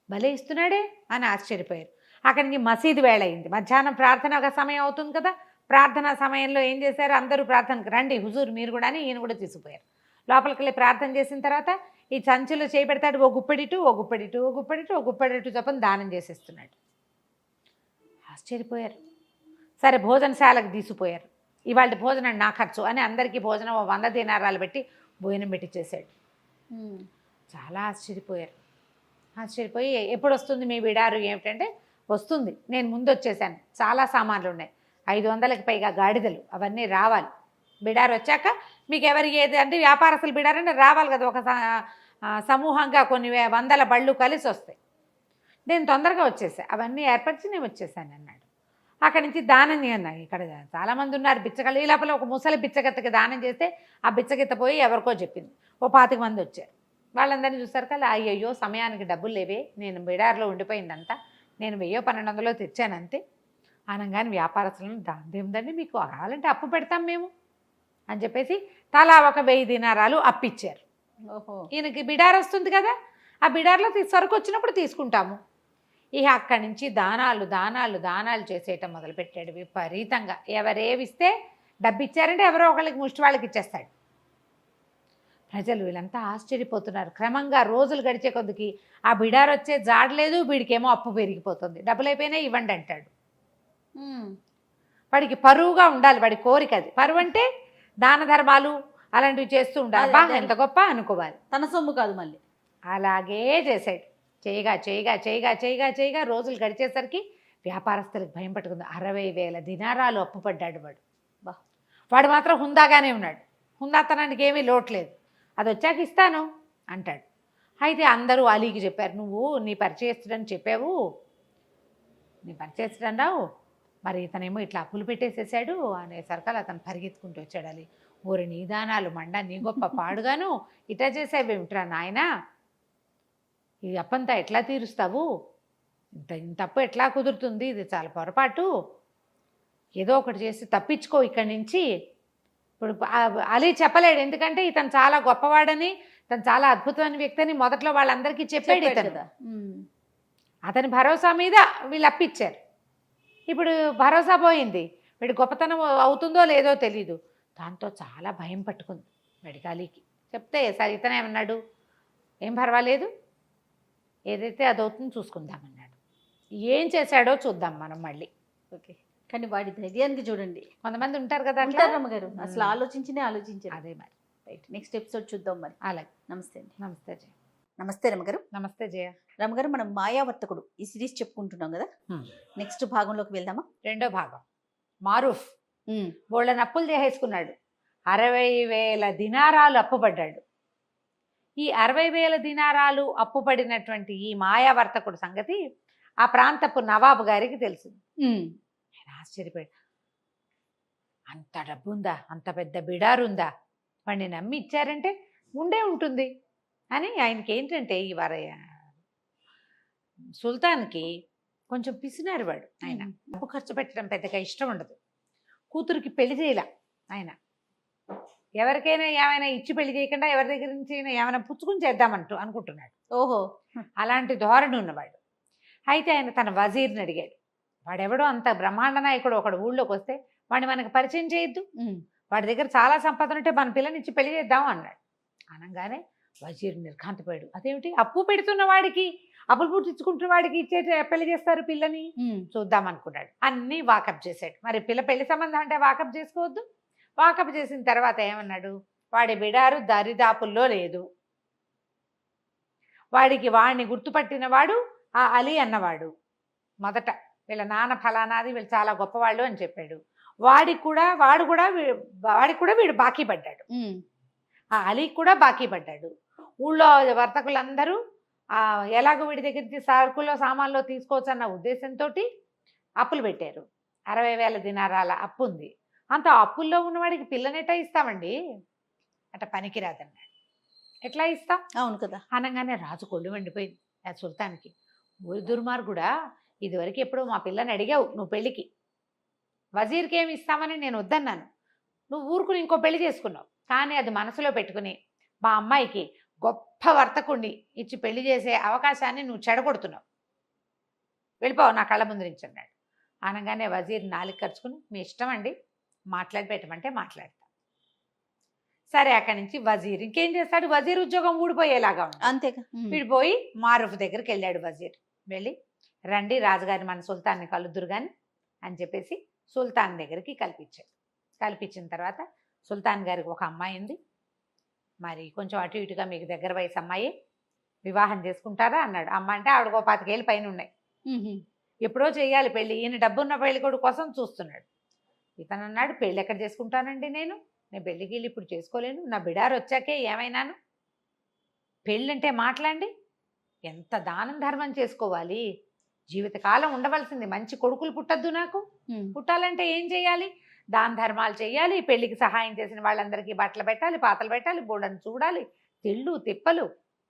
భలే ఇస్తున్నాడే అని ఆశ్చర్యపోయారు. అక్కడి నుంచి మసీదు వేళ అయింది, మధ్యాహ్నం ప్రార్థన సమయం అవుతుంది కదా. ప్రార్థనా సమయంలో ఏం చేశారు, అందరూ ప్రార్థనకు రండి హుజూర్ మీరు కూడా అని ఈయన కూడా తీసుకుపోయారు. లోపలికి వెళ్ళి ప్రార్థన చేసిన తర్వాత ఈ సంచిలో చేయి పెడతాడు, ఓ గుప్పెడిటు ఓ గుప్పెడిటు ఓ గుప్పెడిటు ఓ గుప్పెడిటు చెప్పని దానం చేసేస్తున్నాడు. ఆశ్చర్యపోయారు. సరే భోజనశాలకు తీసుకుపోయారు. ఇవాళ భోజనం నా ఖర్చు అని అందరికీ భోజనం 100 దీనారాలు పెట్టి భోజనం పెట్టించేశాడు. చాలా ఆశ్చర్యపోయారు. ఆశ్చర్యపోయి ఎప్పుడు వస్తుంది మీ బిడారు ఏమిటంటే, వస్తుంది, నేను ముందు వచ్చేసాను, చాలా సామాన్లు ఉన్నాయి, 500కి పైగా గాడిదలు, అవన్నీ రావాలి. బిడారు వచ్చాక మీకు ఎవరికి ఏది అంటే వ్యాపారస్తులు బిడారంటే రావాలి కదా, ఒక సమూహంగా కొన్ని వందల బళ్ళు కలిసి వస్తాయి. నేను తొందరగా వచ్చేసాను, అవన్నీ ఏర్పరిచి నేను వచ్చేసాను అన్నాడు. అక్కడి నుంచి దానం అన్నాయి. ఇక్కడ చాలామంది ఉన్నారు బిచ్చగలు. ఈ లోపల ఒక ముసలి బిచ్చగత్తకి దానం చేస్తే ఆ బిచ్చగత్త పోయి ఎవరికో చెప్పింది. ఓ 25 మంది వచ్చారు. వాళ్ళందరినీ చూసారు కదా, అయ్యయ్యో సమయానికి డబ్బులు లేవే, నేను బిడార్లో ఉండిపోయిందంతా, నేను 1000-1200 తెచ్చాను అంతే అనగానే వ్యాపారస్తులను దాందేముందండి, మీకు కావాలంటే అప్పు పెడతాం మేము అని చెప్పేసి తలా ఒక 1000 దీనారాలు అప్పిచ్చారు. ఓహో, ఈయనకి బిడార్ వస్తుంది కదా, ఆ బిడార్లో సరుకు వచ్చినప్పుడు తీసుకుంటాము. ఇక అక్కడి నుంచి దానాలు దానాలు దానాలు చేసేయటం మొదలుపెట్టాడు విపరీతంగా. ఎవరేవిస్తే డబ్బు ఇచ్చారంటే ఎవరో ఒకళ్ళకి ముష్టి వాళ్ళకి ఇచ్చేస్తాడు. ప్రజలు వీళ్ళంతా ఆశ్చర్యపోతున్నారు. క్రమంగా రోజులు గడిచే కొద్దికి ఆ బిడార్ వచ్చే జాడలేదు, వీడికేమో అప్పు పెరిగిపోతుంది. డబ్బులు అయిపోయినాయి ఇవ్వండి అంటాడు. వాడికి పరువుగా ఉండాలి, వాడి కోరిక అది. పరువు అంటే దాన ధర్మాలు అలాంటివి చేస్తూ ఉండాలి. బా ఎంత గొప్ప అనుకోవాలి, తన సొమ్ము కాదు మళ్ళీ. అలాగే చేశాడు. చేయగా చేయగా చేయగా చేయగా చేయగా రోజులు గడిచేసరికి వ్యాపారస్తులకు భయం పట్టుకుంది. 60,000 దినారాలు అప్పు పడ్డాడు వాడు. వాడు మాత్రం హుందాగానే ఉన్నాడు, హుందాతనానికి ఏమీ లోట్లేదు. అది వచ్చాక ఇస్తాను అంటాడు. అయితే అందరూ అలీకి చెప్పారు, నువ్వు నీ పరిచయస్తుడని చెప్పావు, నీ పరిచయస్తుడన్నావు, మరి ఇతనేమో ఇట్లా అప్పులు పెట్టేసేసాడు అనేసరికల్ అతను పరిగెత్తుకుంటూ వచ్చాడు. అలీ, ఊరి నీ దానాలు మండ, నీ గొప్ప పాడుగాను ఇట్లా చేసేవేమిట్రా నాయనా, ఈ అప్పంతా ఎట్లా తీరుస్తావు, ఇంత అప్పు ఎట్లా కుదురుతుంది, ఇది చాలా పొరపాటు, ఏదో ఒకటి చేసి తప్పించుకో ఇక్కడి నుంచి. ఇప్పుడు అలీ చెప్పలేడు, ఎందుకంటే ఇతను చాలా గొప్పవాడని, తను చాలా అద్భుతమైన వ్యక్తి అని మొదట్లో వాళ్ళందరికీ చెప్పాడు ఇతను. అతని భరోసా మీద వీళ్ళు అప్పిచ్చారు. ఇప్పుడు భరోసా పోయింది, వీడి గొప్పతనం అవుతుందో లేదో తెలీదు. దాంతో చాలా భయం పట్టుకుంది వాడికి. అలీకి చెప్తే సరే ఇతనే ఏమన్నాడు, ఏం పర్వాలేదు, ఏదైతే అది అవుతుందో చూసుకుందామన్నాడు. ఏం చేశాడో చూద్దాం మనం మళ్ళీ. ఓకే, కానీ వాడి ధైర్యానికి చూడండి. కొంతమంది ఉంటారు కదా రమ్మగారు, అసలు ఆలోచించారు. అదే మరి. రైట్, నెక్స్ట్ ఎపిసోడ్ చూద్దాం మరి. అలాగే. నమస్తే అండి. నమస్తే జయ. నమస్తే రమ్మగారు. నమస్తే జయ. రమ్మగారు, మనం మాయావర్తకుడు ఈ సిరీస్ చెప్పుకుంటున్నాం కదా, నెక్స్ట్ భాగంలోకి వెళ్దామా? రెండో భాగం. మారూఫ్ బోళ్ళని అప్పులు చేసేసుకున్నాడు. 60,000 దినారాలు అప్పుపడ్డాడు. ఈ 60,000 దినారాలు అప్పుపడినటువంటి ఈ మాయావర్తకుడు సంగతి ఆ ప్రాంతపు నవాబు గారికి తెలిసింది. ఆయన ఆశ్చర్యపోయాడు. అంత డబ్బు ఉందా, అంత పెద్ద బిడారుందా, వాడిని నమ్మి ఇచ్చారంటే ఉండే ఉంటుంది అని. ఆయనకి ఏంటంటే ఈ సుల్తాన్కి కొంచెం పిసినారు వాడు. ఆయన డబ్బు ఖర్చు పెట్టడం పెద్దగా ఇష్టం ఉండదు. కూతురికి పెళ్లి చేయలే ఆయన. ఎవరికైనా ఏమైనా ఇచ్చి పెళ్లి చేయకుండా ఎవరి దగ్గర నుంచి ఏమైనా పుచ్చుకుని చేద్దామంటూ అనుకుంటున్నాడు. ఓహో, అలాంటి ధోరణి ఉన్నవాడు. అయితే ఆయన తన వజీర్ని అడిగాడు, వాడెవడో అంత బ్రహ్మాండ నాయకుడు ఒకడు ఊళ్ళోకి వస్తే వాడిని మనకు పరిచయం చేయొద్దు, వాడి దగ్గర చాలా సంపద ఉంటే మన పిల్లని ఇచ్చి పెళ్లి చేద్దాం అన్నాడు. అనగానే వజీర్ నిర్ఘాంతపోయాడు. అదేమిటి, అప్పు పెడుతున్న వాడికి, అప్పులు పుట్టించుకుంటున్న వాడికి ఇచ్చే పెళ్లి చేస్తారు పిల్లని, చూద్దాం అనుకున్నాడు. అన్నీ వాకప్ చేశాడు. మరి పెళ్లి సంబంధం అంటే వాకప్ చేసుకోవద్దు. వాకప్ చేసిన తర్వాత ఏమన్నాడు, వాడి బిడారు దరిదాపుల్లో లేదు, వాడిని గుర్తుపట్టిన వాడు ఆ అలీ అన్నవాడు. మొదట వీళ్ళ నాన్న ఫలానాది, వీళ్ళు చాలా గొప్పవాళ్ళు అని చెప్పాడు. వాడికి కూడా వీడు బాకీ పడ్డాడు. ఆ అలీకి కూడా బాకీ పడ్డాడు. ఊళ్ళో వర్తకులందరూ ఎలాగో వీడి దగ్గర నుంచి సరుకుల్లో సామాన్లో తీసుకోవచ్చు అన్న ఉద్దేశంతో అప్పులు పెట్టారు. 60,000 దినారాల అప్పు ఉంది. అంత అప్పుల్లో ఉన్నవాడికి పిల్లనెట్టా ఇస్తామండి, అట్ట పనికిరాదన్నాడు. ఎట్లా ఇస్తాం? అవును కదా. అనగానే రాజు కొళ్ళు మండిపోయింది ఆ సుల్తాన్కి. ఊరి దుర్మార్గుడా, ఇదివరకు ఎప్పుడో మా పిల్లని అడిగావు నువ్వు పెళ్ళికి, వజీర్కి ఏమి ఇస్తామని నేను వద్దన్నాను, నువ్వు ఊరుకుని ఇంకో పెళ్లి చేసుకున్నావు. కానీ అది మనసులో పెట్టుకుని మా అమ్మాయికి గొప్ప వర్తకుణ్ణి ఇచ్చి పెళ్లి చేసే అవకాశాన్ని నువ్వు చెడగొడుతున్నావు, వెళ్ళిపోవు నా కళ్ళ ముందు నుంచి అన్నాడు. అనగానే వజీర్ నాలుగు ఖర్చుకుని మీ ఇష్టం అండి, మాట్లాడి పెట్టమంటే మాట్లాడతా. సరే అక్కడి నుంచి వజీర్ ఇంకేం చేస్తాడు, వజీర్ ఉద్యోగం ఊడిపోయేలాగా ఉంది. అంతేగా. విడిపోయి మారూఫ్ దగ్గరికి వెళ్ళాడు వజీర్. వెళ్ళి రండి రాజుగారి మన సుల్తాన్ని కలుద్దురు కానీ అని చెప్పేసి సుల్తాన్ దగ్గరికి కల్పించాడు. కల్పించిన తర్వాత సుల్తాన్ గారికి ఒక అమ్మాయి ఉంది, మరి కొంచెం అటు ఇటుగా మీకు దగ్గర వయసు అమ్మాయి, వివాహం చేసుకుంటారా అన్నాడు. అమ్మ అంటే ఆవిడకో 25 ఏళ్ళు పైన ఉన్నాయి, ఎప్పుడో చేయాలి పెళ్ళి, ఈయన డబ్బున్న పెళ్లి కొడుకు కోసం చూస్తున్నాడు. ఇతను అన్నాడు పెళ్ళి ఎక్కడ చేసుకుంటానండి, నేను పెళ్ళికి వెళ్ళి ఇప్పుడు చేసుకోలేను, నా బిడారు వచ్చాకే ఏమైనాను, పెళ్ళంటే మాట్లాడండి, ఎంత దానం ధర్మం చేసుకోవాలి, జీవితకాలం ఉండవలసింది, మంచి కొడుకులు పుట్టద్దు నాకు, పుట్టాలంటే ఏం చేయాలి, దాన ధర్మాలు చేయాలి, పెళ్లికి సహాయం చేసిన వాళ్ళందరికీ బట్టలు పెట్టాలి, పాతలు పెట్టాలి, బోడని చూడాలి, తిళ్ళు తిప్పలు,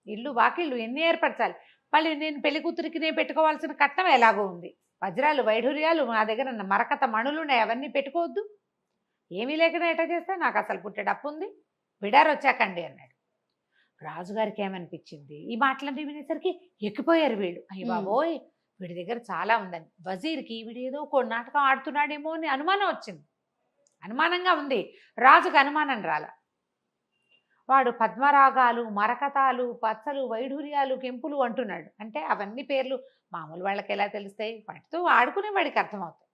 ఇల్లు వాకిళ్ళు ఎన్ని ఏర్పరచాలి, మళ్ళీ నేను పెళ్లి కూతురికి నేను పెట్టుకోవాల్సిన కట్నం ఎలాగో ఉంది, వజ్రాలు వైఢూర్యాలు నా దగ్గర మరకత మణులు ఉన్నాయి, అవన్నీ పెట్టుకోవద్దు, ఏమీ లేకుండా ఎట్లా చేస్తే నాకు అసలు పుట్టేటప్పు ఉంది, బిడారు వచ్చాకండి అన్నాడు. రాజుగారికి ఏమనిపించింది, ఈ మాటలన్నీ వినేసరికి ఎక్కిపోయారు వీళ్ళు, అయ్యి బాబోయ్ వీడి దగ్గర చాలా ఉందని. వజీర్కి వీడు ఏదో ఒక నాటకం ఆడుతున్నాడేమో అని అనుమానం వచ్చింది, అనుమానంగా ఉంది. రాజుకు అనుమానం రాల. వాడు పద్మరాగాలు, మరకతాలు, పచ్చలు, వైఢూర్యాలు, కెంపులు అంటున్నాడు. అంటే అవన్నీ పేర్లు మామూలు వాళ్ళకి ఎలా తెలుస్తాయి, వాటితో ఆడుకునే వాడికి అర్థమవుతాయి.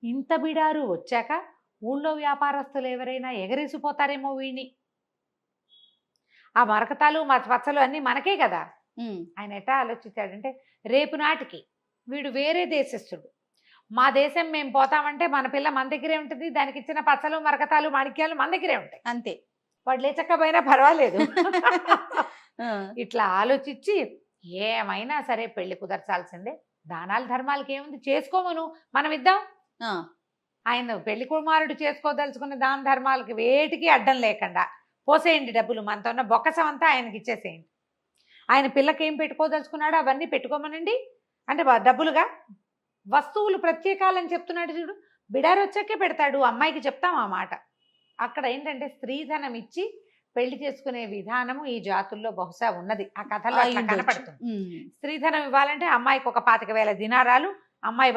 ఇంత బిడారు వచ్చాక ఊళ్ళో వ్యాపారస్తులు ఎవరైనా ఎగరేసిపోతారేమో వీడిని, ఆ మరకతాలు పచ్చలు అన్నీ మనకే కదా. ఆయన ఎట్టా ఆలోచించాడంటే రేపు నాటికి వీడు వేరే దేశస్థుడు, మా దేశం మేము పోతామంటే మన పిల్ల మన దగ్గరే ఉంటుంది, దానికి ఇచ్చిన పచ్చలు మరకతాలు మాణిక్యాలు మన దగ్గరే ఉంటాయి, అంతే, వాడు లేచకపోయినా పర్వాలేదు. ఇట్లా ఆలోచించి ఏమైనా సరే పెళ్లి కుదర్చాల్సిందే, దానాలు ధర్మాలకి ఏముంది, చేసుకోమను మనం ఇద్దాం. ఆయన పెళ్లి కుమారుడు చేసుకోదలుచుకున్న దాన ధర్మాలకి వేటికి అడ్డం లేకుండా పోసేయండి, డబ్బులు మనతో ఉన్న బొక్కసం అంతా ఆయనకి ఇచ్చేసేయండి, ఆయన పిల్లకి ఏం పెట్టుకోదలుచుకున్నాడో అవన్నీ పెట్టుకోమనండి. అంటే డబ్బులుగా వస్తువులు ప్రత్యేకాలని చెప్తున్నాడు చూడు, బిడారు వచ్చాకే పెడతాడు, అమ్మాయికి చెప్తాం ఆ మాట. అక్కడ ఏంటంటే స్త్రీధనం ఇచ్చి పెళ్లి చేసుకునే విధానము ఈ జాతుల్లో బహుశా ఉన్నది, ఆ కథలో అట్లా కనపడుతుంది. స్త్రీధనం ఇవ్వాలంటే అమ్మాయికి ఒక 25,000 దినారాలు, అమ్మాయి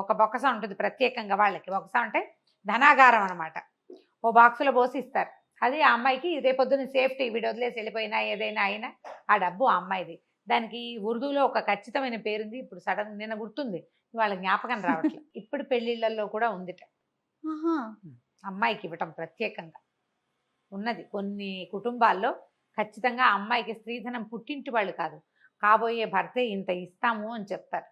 ఒక బొక్కసం ఉంటుంది ప్రత్యేకంగా వాళ్ళకి, బొక్కసం అంటే ధనాగారం అనమాట, ఓ బాక్సులో పోసి ఇస్తారు. అది ఆ అమ్మాయికి రేపొద్దున సేఫ్టీ, వీడు వదిలేసి వెళ్ళిపోయినా ఏదైనా అయినా ఆ డబ్బు ఆ అమ్మాయిది. దానికి ఉర్దూలో ఒక ఖచ్చితమైన పేరుంది, ఇప్పుడు సడన్ నిన్న గుర్తుంది, వాళ్ళ జ్ఞాపకం రావట్లేదు. ఇప్పుడు పెళ్లిళ్లలో కూడా ఉందిట, అమ్మాయికి ఇవ్వటం ప్రత్యేకంగా ఉన్నది. కొన్ని కుటుంబాల్లో ఖచ్చితంగా అమ్మాయికి స్త్రీధనం పుట్టింటి వాళ్ళు కాదు, కాబోయే భర్తే ఇంత ఇస్తాము అని చెప్తారు,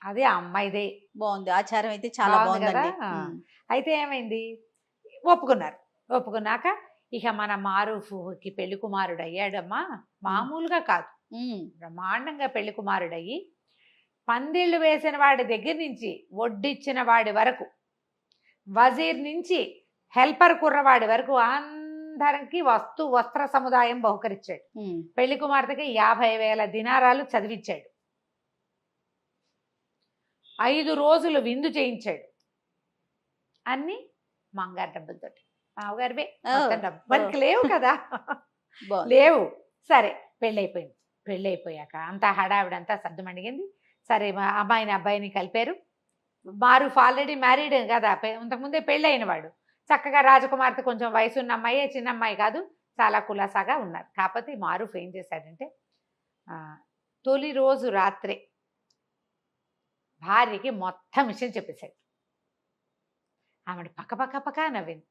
అదే ఆ అమ్మాయిదే. బాగుంది, ఆచారం అయితే చాలా బాగుంది కదా. అయితే ఏమైంది, ఒప్పుకున్నాక ఇక మన మారూఫ్కి పెళ్లి కుమారుడు అయ్యాడమ్మా, మామూలుగా కాదు, బ్రహ్మాండంగా పెళ్లి కుమారుడయ్యి పందిళ్ళు వేసిన వాడి దగ్గర నుంచి వడ్డిచ్చిన వాడి వరకు, వజీర్ నుంచి హెల్పర్ కుర్రవాడి వరకు అందరికి వస్త్ర సముదాయం బహుకరించాడు. పెళ్లి కుమార్తెకి 50,000 దినారాలు చదివించాడు, 5 రోజులు విందు చేయించాడు, అన్ని మంగారు డబ్బులతోటి, మామగారివే డబ్బు, మనకి లేవు కదా, లేవు. సరే పెళ్ళైపోయాక అంతా హడావిడంతా సర్దుమణిగింది. సరే అమ్మాయిని అబ్బాయిని కలిపారు. మారూఫ్ ఆల్రెడీ మ్యారీడ్ కదా, ఇంతకుముందే పెళ్ళైన వాడు, చక్కగా రాజకుమార్తె కొంచెం వయసున్న అమ్మాయి, చిన్న అమ్మాయి కాదు, చాలా కులాసాగా ఉన్నారు. కాకపోతే మారూఫ్ ఏం చేశాడంటే తొలి రోజు రాత్రే భార్యకి మొత్తం విషయం చెప్పేశాడు. ఆవిడ పక్క నవ్వింది,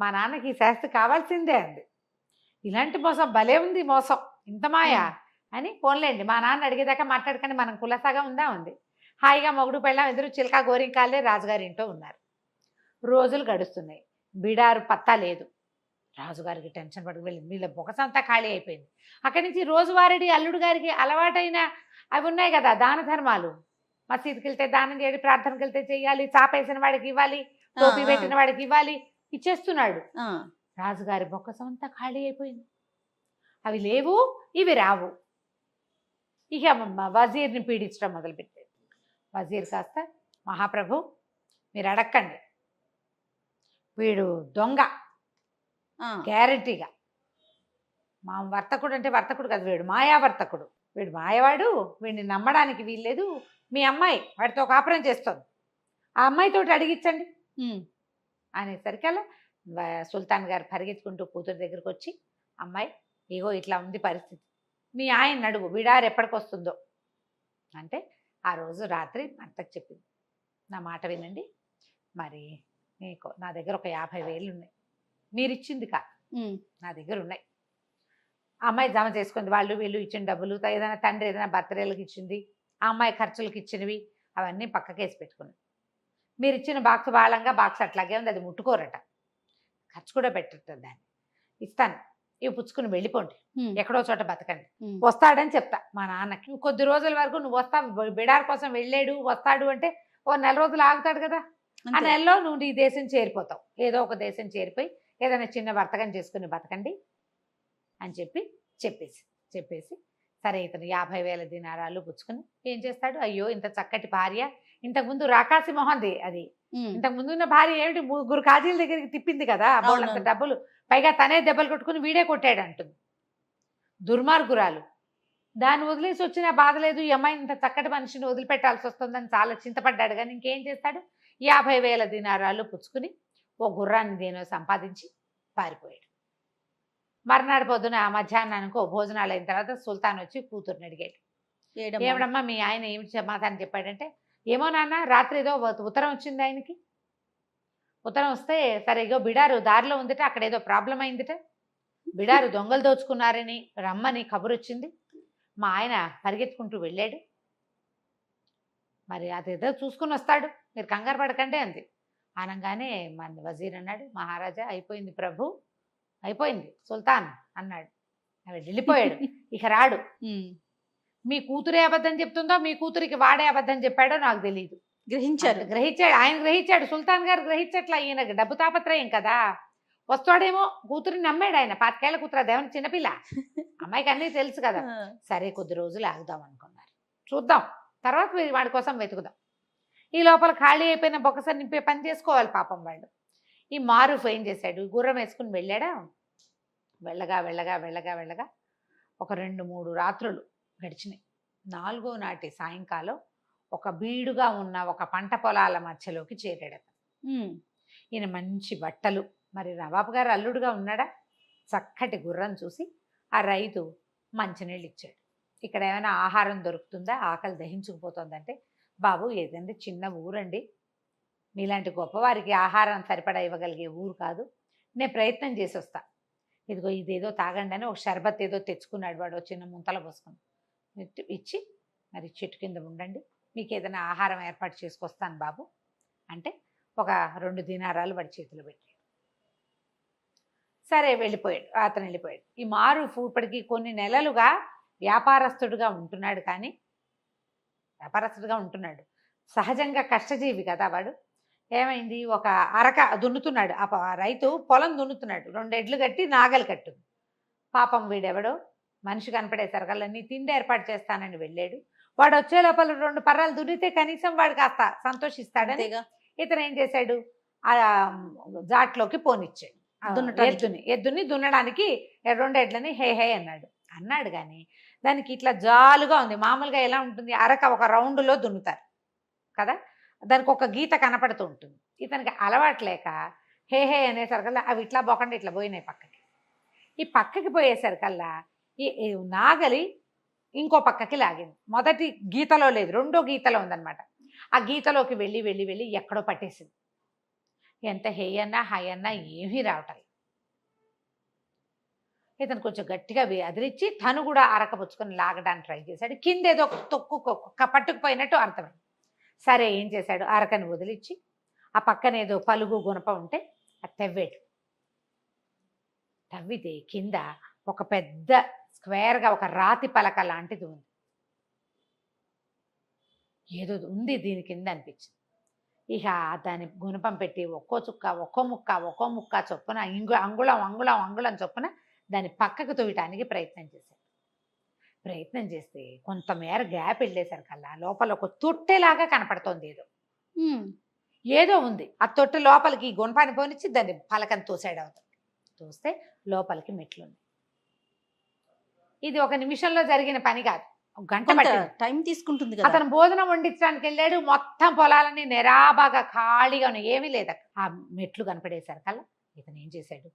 మా నాన్నకి ఈ శాస్త్రి కావాల్సిందే అంది. ఇలాంటి మోసం భలే ఉంది, మోసం ఇంత మాయా అని. పోన్లేండి మా నాన్న అడిగేదాకా మాట్లాడకండి, మనం కులసాగా ఉందా ఉంది. హాయిగా మొగుడు పెళ్ళాం ఎదురు చిలకా గోరింకాలే రాజుగారి ఇంట్లో ఉన్నారు. రోజులు గడుస్తున్నాయి, బిడారు పత్తా లేదు. రాజుగారికి టెన్షన్ పడుకు వెళ్ళింది, వీళ్ళ బొకసంతా ఖాళీ అయిపోయింది. అక్కడి నుంచి రోజువారీ అల్లుడు గారికి అలవాటైన అవి ఉన్నాయి కదా, దాన ధర్మాలు. మసీదుకి వెళ్తే దానం చేయాలి, ప్రార్థనకి వెళ్తే చేయాలి, చాపేసిన వాడికి ఇవ్వాలి, టోపీ పెట్టిన వాడికి ఇవ్వాలి, ఇచ్చేస్తున్నాడు. రాజుగారి బొక్కసం అంతా ఖాళీ అయిపోయింది. అవి లేవు, ఇవి రావు. ఇక వజీర్ని పీడించడం మొదలుపెట్టాడు. వజీర్ కాస్త, మహాప్రభు మీరు అడక్కండి, వీడు దొంగ గ్యారంటీగా. మా వర్తకుడు అంటే వర్తకుడు కదా, వీడు మాయావర్తకుడు, వీడు మాయవాడు, వీడిని నమ్మడానికి వీల్లేదు. మీ అమ్మాయి వాడితో కాపురం చేస్తుంది, ఆ అమ్మాయితోటి అడిగించండి అనేసరికల్లా సుల్తాన్ గారు పరిగెత్తుకుంటూ కూతురు దగ్గరికి వచ్చి, అమ్మాయి ఇగో ఇట్లా ఉంది పరిస్థితి, మీ ఆయన అడుగు బిడారు ఎప్పటికి వస్తుందో అంటే, ఆ రోజు రాత్రి భర్తకు చెప్పింది, నా మాట వినండి, మరి మీకు నా దగ్గర ఒక 50,000 ఉన్నాయి, మీరు ఇచ్చింది కాదు, నా దగ్గర ఉన్నాయి. ఆ అమ్మాయి జమ చేసుకుంది, వాళ్ళు వీళ్ళు ఇచ్చిన డబ్బులు, ఏదైనా తండ్రి ఏదైనా బర్త్డేలకు ఇచ్చింది, ఆ అమ్మాయి ఖర్చులకు ఇచ్చినవి అవన్నీ పక్కకేసి పెట్టుకున్నాయి. మీరు ఇచ్చిన బాక్స్ బాళంగా బాక్స్ అట్లాగే ఉంది, అది ముట్టుకోరట, ఖర్చు కూడా పెట్టట్టు, దాన్ని ఇస్తాను, ఇవి పుచ్చుకుని వెళ్ళిపోండి, ఎక్కడో చోట బతకండి. వస్తాడని చెప్తా మా నాన్నకి, కొద్ది రోజుల వరకు నువ్వు వస్తావు, బిడార్ కోసం వెళ్ళాడు వస్తాడు అంటే ఓ 4 రోజులు ఆగుతాడు కదా, ఆ నెలలో నువ్వు ఈ దేశం చేరిపోతావు, ఏదో ఒక దేశం చేరిపోయి ఏదైనా చిన్న వర్తకం చేసుకుని బతకండి అని చెప్పేసి సరే ఇతను 50,000 దినారాలు పుచ్చుకుని ఏం చేస్తాడు, అయ్యో ఇంత చక్కటి భార్య, ఇంతకుముందు రాకాసి మొహంది అది, ఇంతకుముందు ఉన్న భార్య ఏమిటి 3 కాజీల దగ్గరికి తిప్పింది కదా, అంత డబ్బులు, పైగా తనే దెబ్బలు కొట్టుకుని వీడే కొట్టాడు అంటుంది, దుర్మార్గురాలు. దాన్ని వదిలేసి వచ్చినా బాధ లేదు, ఈ అమ్మాయిని ఇంత చక్కటి మనిషిని వదిలిపెట్టాల్సి వస్తుందని చాలా చింతపడ్డాడు. కానీ ఇంకేం చేస్తాడు, 50,000 దినారాలు పుచ్చుకుని ఓ గుర్రాన్ని దేనో సంపాదించి పారిపోయాడు. మర్నాడు పొద్దున మధ్యాహ్నానికి ఓ భోజనాలు అయిన తర్వాత సుల్తాన్ వచ్చి కూతుర్ని అడిగాడు, ఏమిడమ్మా మీ ఆయన ఏమి సమాధానం చెప్పాడంటే, ఏమో నాన్న రాత్రి ఏదో ఉత్తరం వచ్చింది ఆయనకి, ఉత్తరం వస్తే సరే ఇగో బిడారు దారిలో ఉందిట, అక్కడ ఏదో ప్రాబ్లం అయిందిట, బిడారు దొంగలు దోచుకున్నారని రమ్మని కబురు వచ్చింది, మా ఆయన పరిగెత్తుకుంటూ వెళ్ళాడు, మరి అదేదో చూసుకుని వస్తాడు, మీరు కంగారు పడకండి అంది. అనగానే మన వజీర్ అన్నాడు, మహారాజా అయిపోయింది ప్రభు, అయిపోయింది సుల్తాన్ అన్నాడు, అవి వెళ్ళిపోయాడు, ఇక రాడు. మీ కూతురే అబద్ధం చెప్తుందో మీ కూతురికి వాడే అబద్ధం చెప్పాడో నాకు తెలియదు. గ్రహించాడు, ఆయన గ్రహించాడు, సుల్తాన్ గారు గ్రహించట్లా, ఈయన డబ్బు తాపత్రయం కదా, వస్తాడేమో, కూతురిని నమ్మాడు ఆయన, 25 ఏళ్ల కూతురు, అదేమన్నా చిన్నపిల్ల, అమ్మాయికి అన్నీ తెలుసు కదా. సరే కొద్ది రోజులు ఆగుదాం అనుకున్నారు, చూద్దాం తర్వాత వాడి కోసం వెతుకుదాం, ఈ లోపల ఖాళీ అయిపోయిన బొక్కసారి నింపే పని చేసుకోవాలి పాపం వాళ్ళు. ఈ మారూఫ్ ఏం చేశాడు, గుర్రం వేసుకుని వెళ్ళాడా, వెళ్ళగా వెళ్ళగా వెళ్ళగా వెళ్ళగా ఒక 2-3 రాత్రులు గడిచినాయి. 4వ నాటి సాయంకాలం ఒక బీడుగా ఉన్న ఒక పంట పొలాల మధ్యలోకి చేరాడు. ఈయన మంచి బట్టలు, మరి నవాబు గారు అల్లుడుగా ఉన్నాడా, చక్కటి గుర్రం చూసి ఆ రైతు మంచినీళ్ళు ఇచ్చాడు. ఇక్కడ ఏమైనా ఆహారం దొరుకుతుందా, ఆకలి దహించుకుపోతుందంటే, బాబు ఏదండి చిన్న ఊరండి, మీలాంటి గొప్పవారికి ఆహారం సరిపడా ఇవ్వగలిగే ఊరు కాదు, నేను ప్రయత్నం చేసి వస్తా, ఇదిగో ఇదేదో తాగండి అని ఒక షర్బత్ ఏదో తెచ్చుకున్నాడు వాడు, చిన్న ముంతల పోసుకుని ఇచ్చి, మరి చెట్టు కింద ఉండండి, మీకు ఏదైనా ఆహారం ఏర్పాటు చేసుకొస్తాను బాబు అంటే ఒక 2 దినారాలు వాడి చేతిలో పెట్టాడు. సరే వెళ్ళిపోయాడు, అతను వెళ్ళిపోయాడు. ఈ మారూఫ్ ఇప్పటికీ కొన్ని నెలలుగా వ్యాపారస్తుడుగా ఉంటున్నాడు, కానీ వ్యాపారస్తుడుగా ఉంటున్నాడు, సహజంగా కష్టజీవి కదా వాడు. ఏమైంది, ఒక అరక దున్నుతున్నాడు, ఆ రైతు పొలం దున్నుతున్నాడు, 2 ఎడ్లు కట్టి నాగలు కట్టుంది. పాపం వీడెవడో మనిషి కనపడేసరికల్లా తిండి ఏర్పాటు చేస్తానని వెళ్ళాడు. వాడు వచ్చే లోపల 2 పర్రాలు దున్నితే కనీసం వాడు కాస్త సంతోషిస్తాడని ఇతను ఏం చేశాడు, ఆ జాట్లోకి పోనిచ్చాడు, ఎద్దుని దున్నడానికి 2 ఎడ్లని హే హే అన్నాడు కానీ దానికి ఇట్లా జాలుగా ఉంది. మామూలుగా ఎలా ఉంటుంది, అరక ఒక రౌండ్లో దున్నుతారు కదా, దానికి ఒక గీత కనపడుతూ ఉంటుంది. ఇతనికి అలవాటు లేక హే హే అనేసరికల్లా అవి ఇట్లా పోకుండా ఇట్లా పోయినాయి పక్కకి. ఈ పక్కకి పోయేసరికల్లా ఈ నాగలి ఇంకో పక్కకి లాగింది, మొదటి గీతలో లేదు, 2వ గీతలో ఉందన్నమాట. ఆ గీతలోకి వెళ్ళి వెళ్ళి వెళ్ళి ఎక్కడో పట్టేసింది. ఎంత హే అన్నా హాయ్ అన్నా ఏమీ రావటం. ఇతను కొంచెం గట్టిగా అదిరిచ్చి తను కూడా అరకపుచ్చుకొని లాగడానికి ట్రై చేశాడు. కింద ఏదో పట్టుకుపోయినట్టు అర్థమైంది. సరే ఏం చేశాడు, అరకని వదిలిచ్చి ఆ పక్కన ఏదో పలుగు గుణప ఉంటే అది తవ్వాడు. తవ్వితే కింద ఒక పెద్ద స్క్వేర్గా ఒక రాతి పలక లాంటిది ఉంది. ఏదో ఉంది దీని కింద అనిపించింది. ఇక దాని గుణపం పెట్టి ఒక్కో చుక్క ఒక్కో ముక్క చొప్పున అంగుళం చొప్పున దాన్ని పక్కకు తోయటానికి ప్రయత్నం చేశాడు. ప్రయత్నం చేస్తే కొంతమేర గ్యాప్ వెళ్ళేసరికల్లా లోపల ఒక తొట్టెలాగా కనపడుతోంది. ఏదో ఉంది. ఆ తొట్టె లోపలికి గుణపాన్ని పోనిచ్చి దాన్ని పలకని తోసాడు. అవుతుంది తోస్తే లోపలికి మెట్లుంది. ఇది ఒక నిమిషంలో జరిగిన పని కాదు, గంట పట్టింది, టైం తీసుకుంటుంది. అతను భోజనం వండించడానికి వెళ్ళాడు. మొత్తం పొలాలని నిరాబాగా ఖాళీగా ఉన్నాయి, ఏమీ లేదు. ఆ మెట్లు కనపడేసరికల్లా ఇతను ఏం చేశాడు,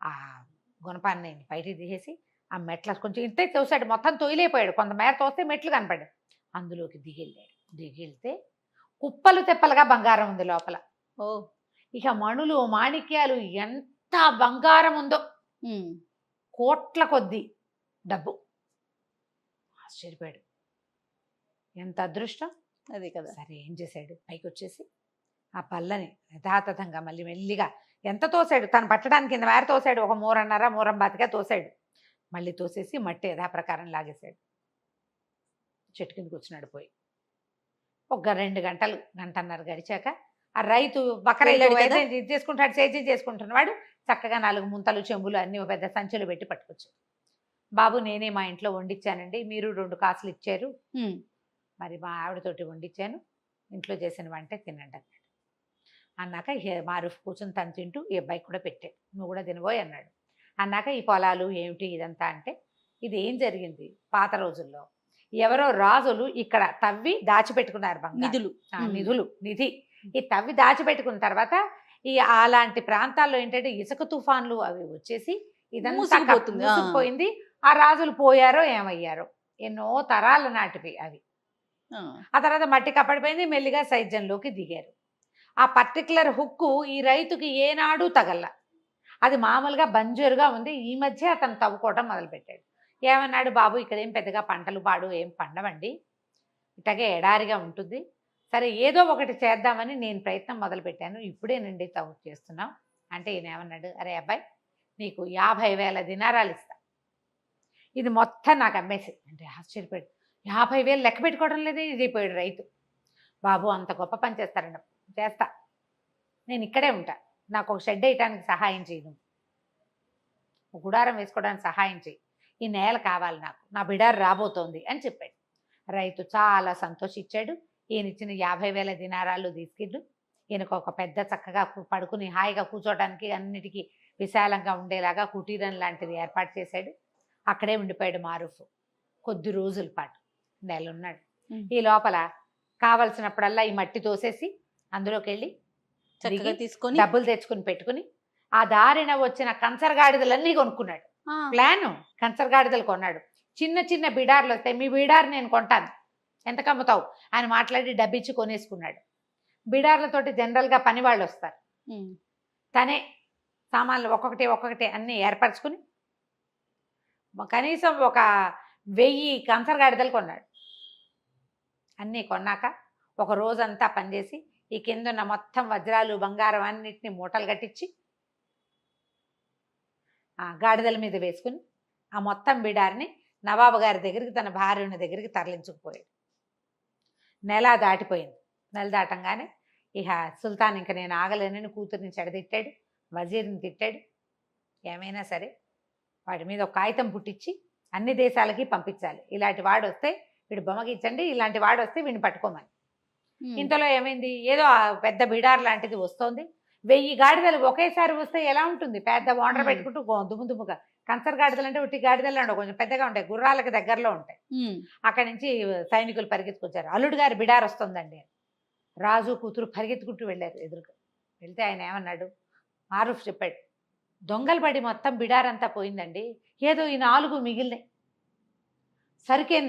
ఆ గుణపాన్ని బయటికి తీసేసి ఆ మెట్ల కొంచెం ఇంతే తోసాడు. మొత్తం తొయిలేపోయాడు. కొంతమేర తోస్తే మెట్లు కనపడ్డాడు. అందులోకి దిగిళ్ళాడు. దిగిళ్తే కుప్పలు తెప్పలుగా బంగారం ఉంది లోపల. ఇక మణులు మాణిక్యాలు ఎంత బంగారం ఉందో, కోట్ల కొద్దీ డబ్బు. ఆశ్చర్యపోయాడు. ఎంత అదృష్టం అదే కదా. సరే ఏం చేశాడు, పైకి వచ్చేసి ఆ పల్లని యథాతథంగా మళ్ళీ మెల్లిగా ఎంత తోసాడు, తను పట్టడానికి కింద మేర తోసాడు. ఒక మూరం బాతిగా తోసాడు. మళ్ళీ తోసేసి మట్టి యథాప్రకారం లాగేశాడు. చెట్టు కిందకి వచ్చినాడు. పోయి ఒక 2 గంటలు గంటన్నర గడిచాక ఆ రైతు బకరైతు ఇది చేసుకుంటాడు, సేద్యం చేసుకుంటున్నవాడు చక్కగా 4 ముంతలు చెంబులు అన్ని ఒక పెద్ద సంచులు పెట్టి పట్టుకొచ్చాడు. బాబు నేనే మా ఇంట్లో వండించానండి, మీరు 2 కాసులు ఇచ్చారు, మరి మా ఆవిడతోటి వండించాను, ఇంట్లో చేసిన వంటే తినండి అన్నాడు. అన్నాక మారుఫ్ కూర్చొని తను తింటూ ఈ అబ్బాయికి కూడా పెట్టాడు. నువ్వు కూడా తినబోయి అన్నాడు. అన్నాక ఈ పొలాలు ఏమిటి ఇదంతా అంటే, ఇది ఏం జరిగింది, పాత రోజుల్లో ఎవరో రాజులు ఇక్కడ తవ్వి దాచిపెట్టుకున్నారు నిధి. ఈ తవ్వి దాచిపెట్టుకున్న తర్వాత ఈ అలాంటి ప్రాంతాల్లో ఏంటంటే ఇసుక తుఫాన్లు అవి వచ్చేసి ఇదంతా మూసుకుపోయింది. ఆ రాజులు పోయారో ఏమయ్యారో, ఎన్నో తరాల నాటివి అవి. ఆ తర్వాత మట్టి కప్పడిపోయింది, మెల్లిగా సైద్యంలోకి దిగారు. ఆ పర్టికులర్ హుక్కు ఈ రైతుకి ఏనాడు తగల, అది మామూలుగా బంజరుగా ఉంది. ఈ మధ్య అతను తవ్వుకోవటం మొదలుపెట్టాడు. ఏమన్నాడు, బాబు ఇక్కడేం పెద్దగా పంటలు పాడు ఏం పండవండి, ఇట్టగే ఎడారిగా ఉంటుంది, సరే ఏదో ఒకటి చేద్దామని నేను ప్రయత్నం మొదలుపెట్టాను, ఇప్పుడేనండి తవ్వు చేస్తున్నాం అంటే ఈయన ఏమన్నాడు, అరే అబ్బాయి నీకు 50,000 దినారాలు ఇస్తా, ఇది మొత్తం నాకు అమ్మేసి అంటే. ఆశ్చర్యపోయాడు. 50,000 లెక్క పెట్టుకోవడం లేదే ఇది అయిపోయాడు రైతు. బాబు అంత గొప్ప పని చేస్తారండి, చేస్తా, నేను ఇక్కడే ఉంటా, నాకు ఒక షెడ్ వేయటానికి సహాయం చేయను, ఒక గుడారం వేసుకోవడానికి సహాయం చేయి, ఈ నేల కావాలి నాకు, నా బిడారు రాబోతోంది అని చెప్పాడు. రైతు చాలా సంతోషించాడు. ఈయన ఇచ్చిన 50,000 దినారాలు తీసుకెళ్ళు, ఈయనకు ఒక పెద్ద చక్కగా పడుకుని హాయిగా కూర్చోవడానికి అన్నిటికీ విశాలంగా ఉండేలాగా కుటీరం లాంటిది ఏర్పాటు చేశాడు. అక్కడే ఉండిపోయాడు మారూఫ్ కొద్ది రోజుల పాటు, నెలన్నాడు. ఈ లోపల కావలసినప్పుడల్లా ఈ మట్టి తోసేసి అందులోకి వెళ్ళి తీసుకొని డబ్బులు తెచ్చుకుని పెట్టుకుని ఆ దారిన వచ్చిన కంచరగాడిదలన్నీ కొనుక్కున్నాడు. ప్లాను కంచరగాడిదలు కొన్నాడు. చిన్న చిన్న బిడార్లు వస్తాయి, మీ బిడారు నేను కొంటాను, ఎంత కమ్ముతావు అని మాట్లాడి డబ్బిచ్చి కొనేసుకున్నాడు. బిడార్లతోటి జనరల్గా పని వాళ్ళు వస్తారు, తనే సామాన్లు ఒక్కొక్కటి అన్నీ ఏర్పరచుకుని కనీసం ఒక 1000 కంచరగాడిదలు కొన్నాడు. అన్నీ కొన్నాక ఒక రోజంతా పనిచేసి ఈ కిందున్న మొత్తం వజ్రాలు బంగారం అన్నిటిని మూటలు కట్టించి ఆ గాడిదల మీద వేసుకుని ఆ మొత్తం బిడారిని నవాబు గారి దగ్గరికి తన భార్యని దగ్గరికి తరలించుకుపోయాడు. నెల దాటిపోయింది. నెల దాటంగానే ఇక సుల్తాన్ ఇంక నేను ఆగలేనని కూతురిని చెడదిట్టాడు, వజీర్ని తిట్టాడు. ఏమైనా సరే వాడి మీద ఒక కాగితం పుట్టించి అన్ని దేశాలకి పంపించాలి, ఇలాంటి వాడు వస్తే వీడు బొమ్మకిచ్చండి, ఇలాంటి వాడు వస్తే వీడిని పట్టుకోమని. ఇంతలో ఏమైంది, ఏదో పెద్ద బిడార్ లాంటిది వస్తోంది. 1000 గాడిదలు ఒకేసారి వస్తే ఎలా ఉంటుంది, పెద్ద వాండర్ పెట్టుకుంటూ దుమ్ముగా. కంచరగాడిదలు అంటే ఉట్టి గాడిదలు ఉండవు, కొంచెం పెద్దగా ఉంటాయి, గుర్రాలకి దగ్గరలో ఉంటాయి. అక్కడి నుంచి సైనికులు పరిగెత్తుకొచ్చారు. అల్లుడు గారి బిడార్ వస్తుందండి. రాజు కూతురు పరిగెత్తుకుంటూ వెళ్ళారు ఎదురుగా. వెళ్తే ఆయన ఏమన్నాడు, మారూఫ్ చెప్పాడు, దొంగలు పడి మొత్తం బిడారంతా పోయిందండి, ఏదో ఈ 4 మిగిలినాయి, సరుకేం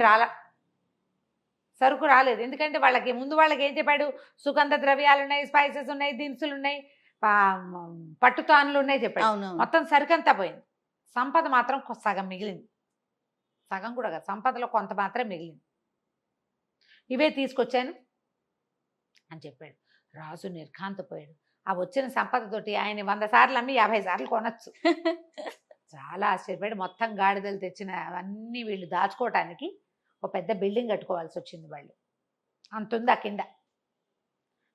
సరుకు రాలేదు. ఎందుకంటే వాళ్ళకి ఏం చెప్పాడు, సుగంధ ద్రవ్యాలు ఉన్నాయి, స్పైసెస్ ఉన్నాయి, దినుసులు ఉన్నాయి, పట్టుతానులు ఉన్నాయి చెప్పాడు. మొత్తం సరుకంతా పోయింది, సంపద మాత్రం సగం మిగిలింది, సగం కూడా కాదు, సంపదలో కొంత మాత్రం మిగిలింది, ఇవే తీసుకొచ్చాను అని చెప్పాడు. రాజు నిర్ఘాంతపోయాడు. ఆ వచ్చిన సంపదతోటి ఆయన 100 సార్లు అమ్మి 50 సార్లు కొనొచ్చు. చాలా ఆశ్చర్యపడి మొత్తం గాడిదలు తెచ్చిన అవన్నీ వీళ్ళు దాచుకోవటానికి ఒక పెద్ద బిల్డింగ్ కట్టుకోవాల్సి వచ్చింది వాళ్ళు. అంతుంది ఆ కింద.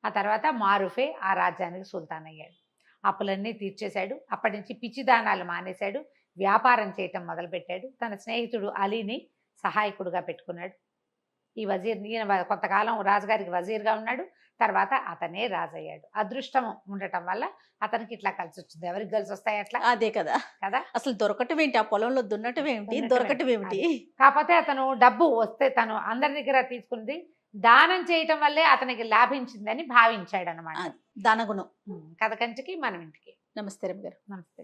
ఆ తర్వాత మారుఫే ఆ రాజ్యానికి సుల్తాన్ అయ్యాడు. అప్పులన్నీ తీర్చేశాడు. అప్పటి నుంచి పిచ్చిదానాలు మానేశాడు. వ్యాపారం చేయటం మొదలుపెట్టాడు. తన స్నేహితుడు అలీని సహాయకుడుగా పెట్టుకున్నాడు. ఈ వజీర్ ఈయన కొంతకాలం రాజుగారికి వజీర్గా ఉన్నాడు. తర్వాత అతనే రాజయ్యాడు. అదృష్టం ఉండటం వల్ల అతనికి ఇట్లా కలిసి వచ్చింది. ఎవరికి కలిసి వస్తాయి అట్లా అదే కదా. కదా. అసలు దొరకటం ఏంటి, ఆ పొలంలో దున్నటం ఏమిటి, దొరకటం ఏమిటి. కాకపోతే అతను డబ్బు వస్తే తను అందరి దగ్గర తీసుకుంది దానం చేయటం వల్లే అతనికి లాభించిందని భావించాడు అనమాట. దానగుణం. కథ కంచికి మనం ఇంటికి. నమస్తే రమ్య గారు. నమస్తే.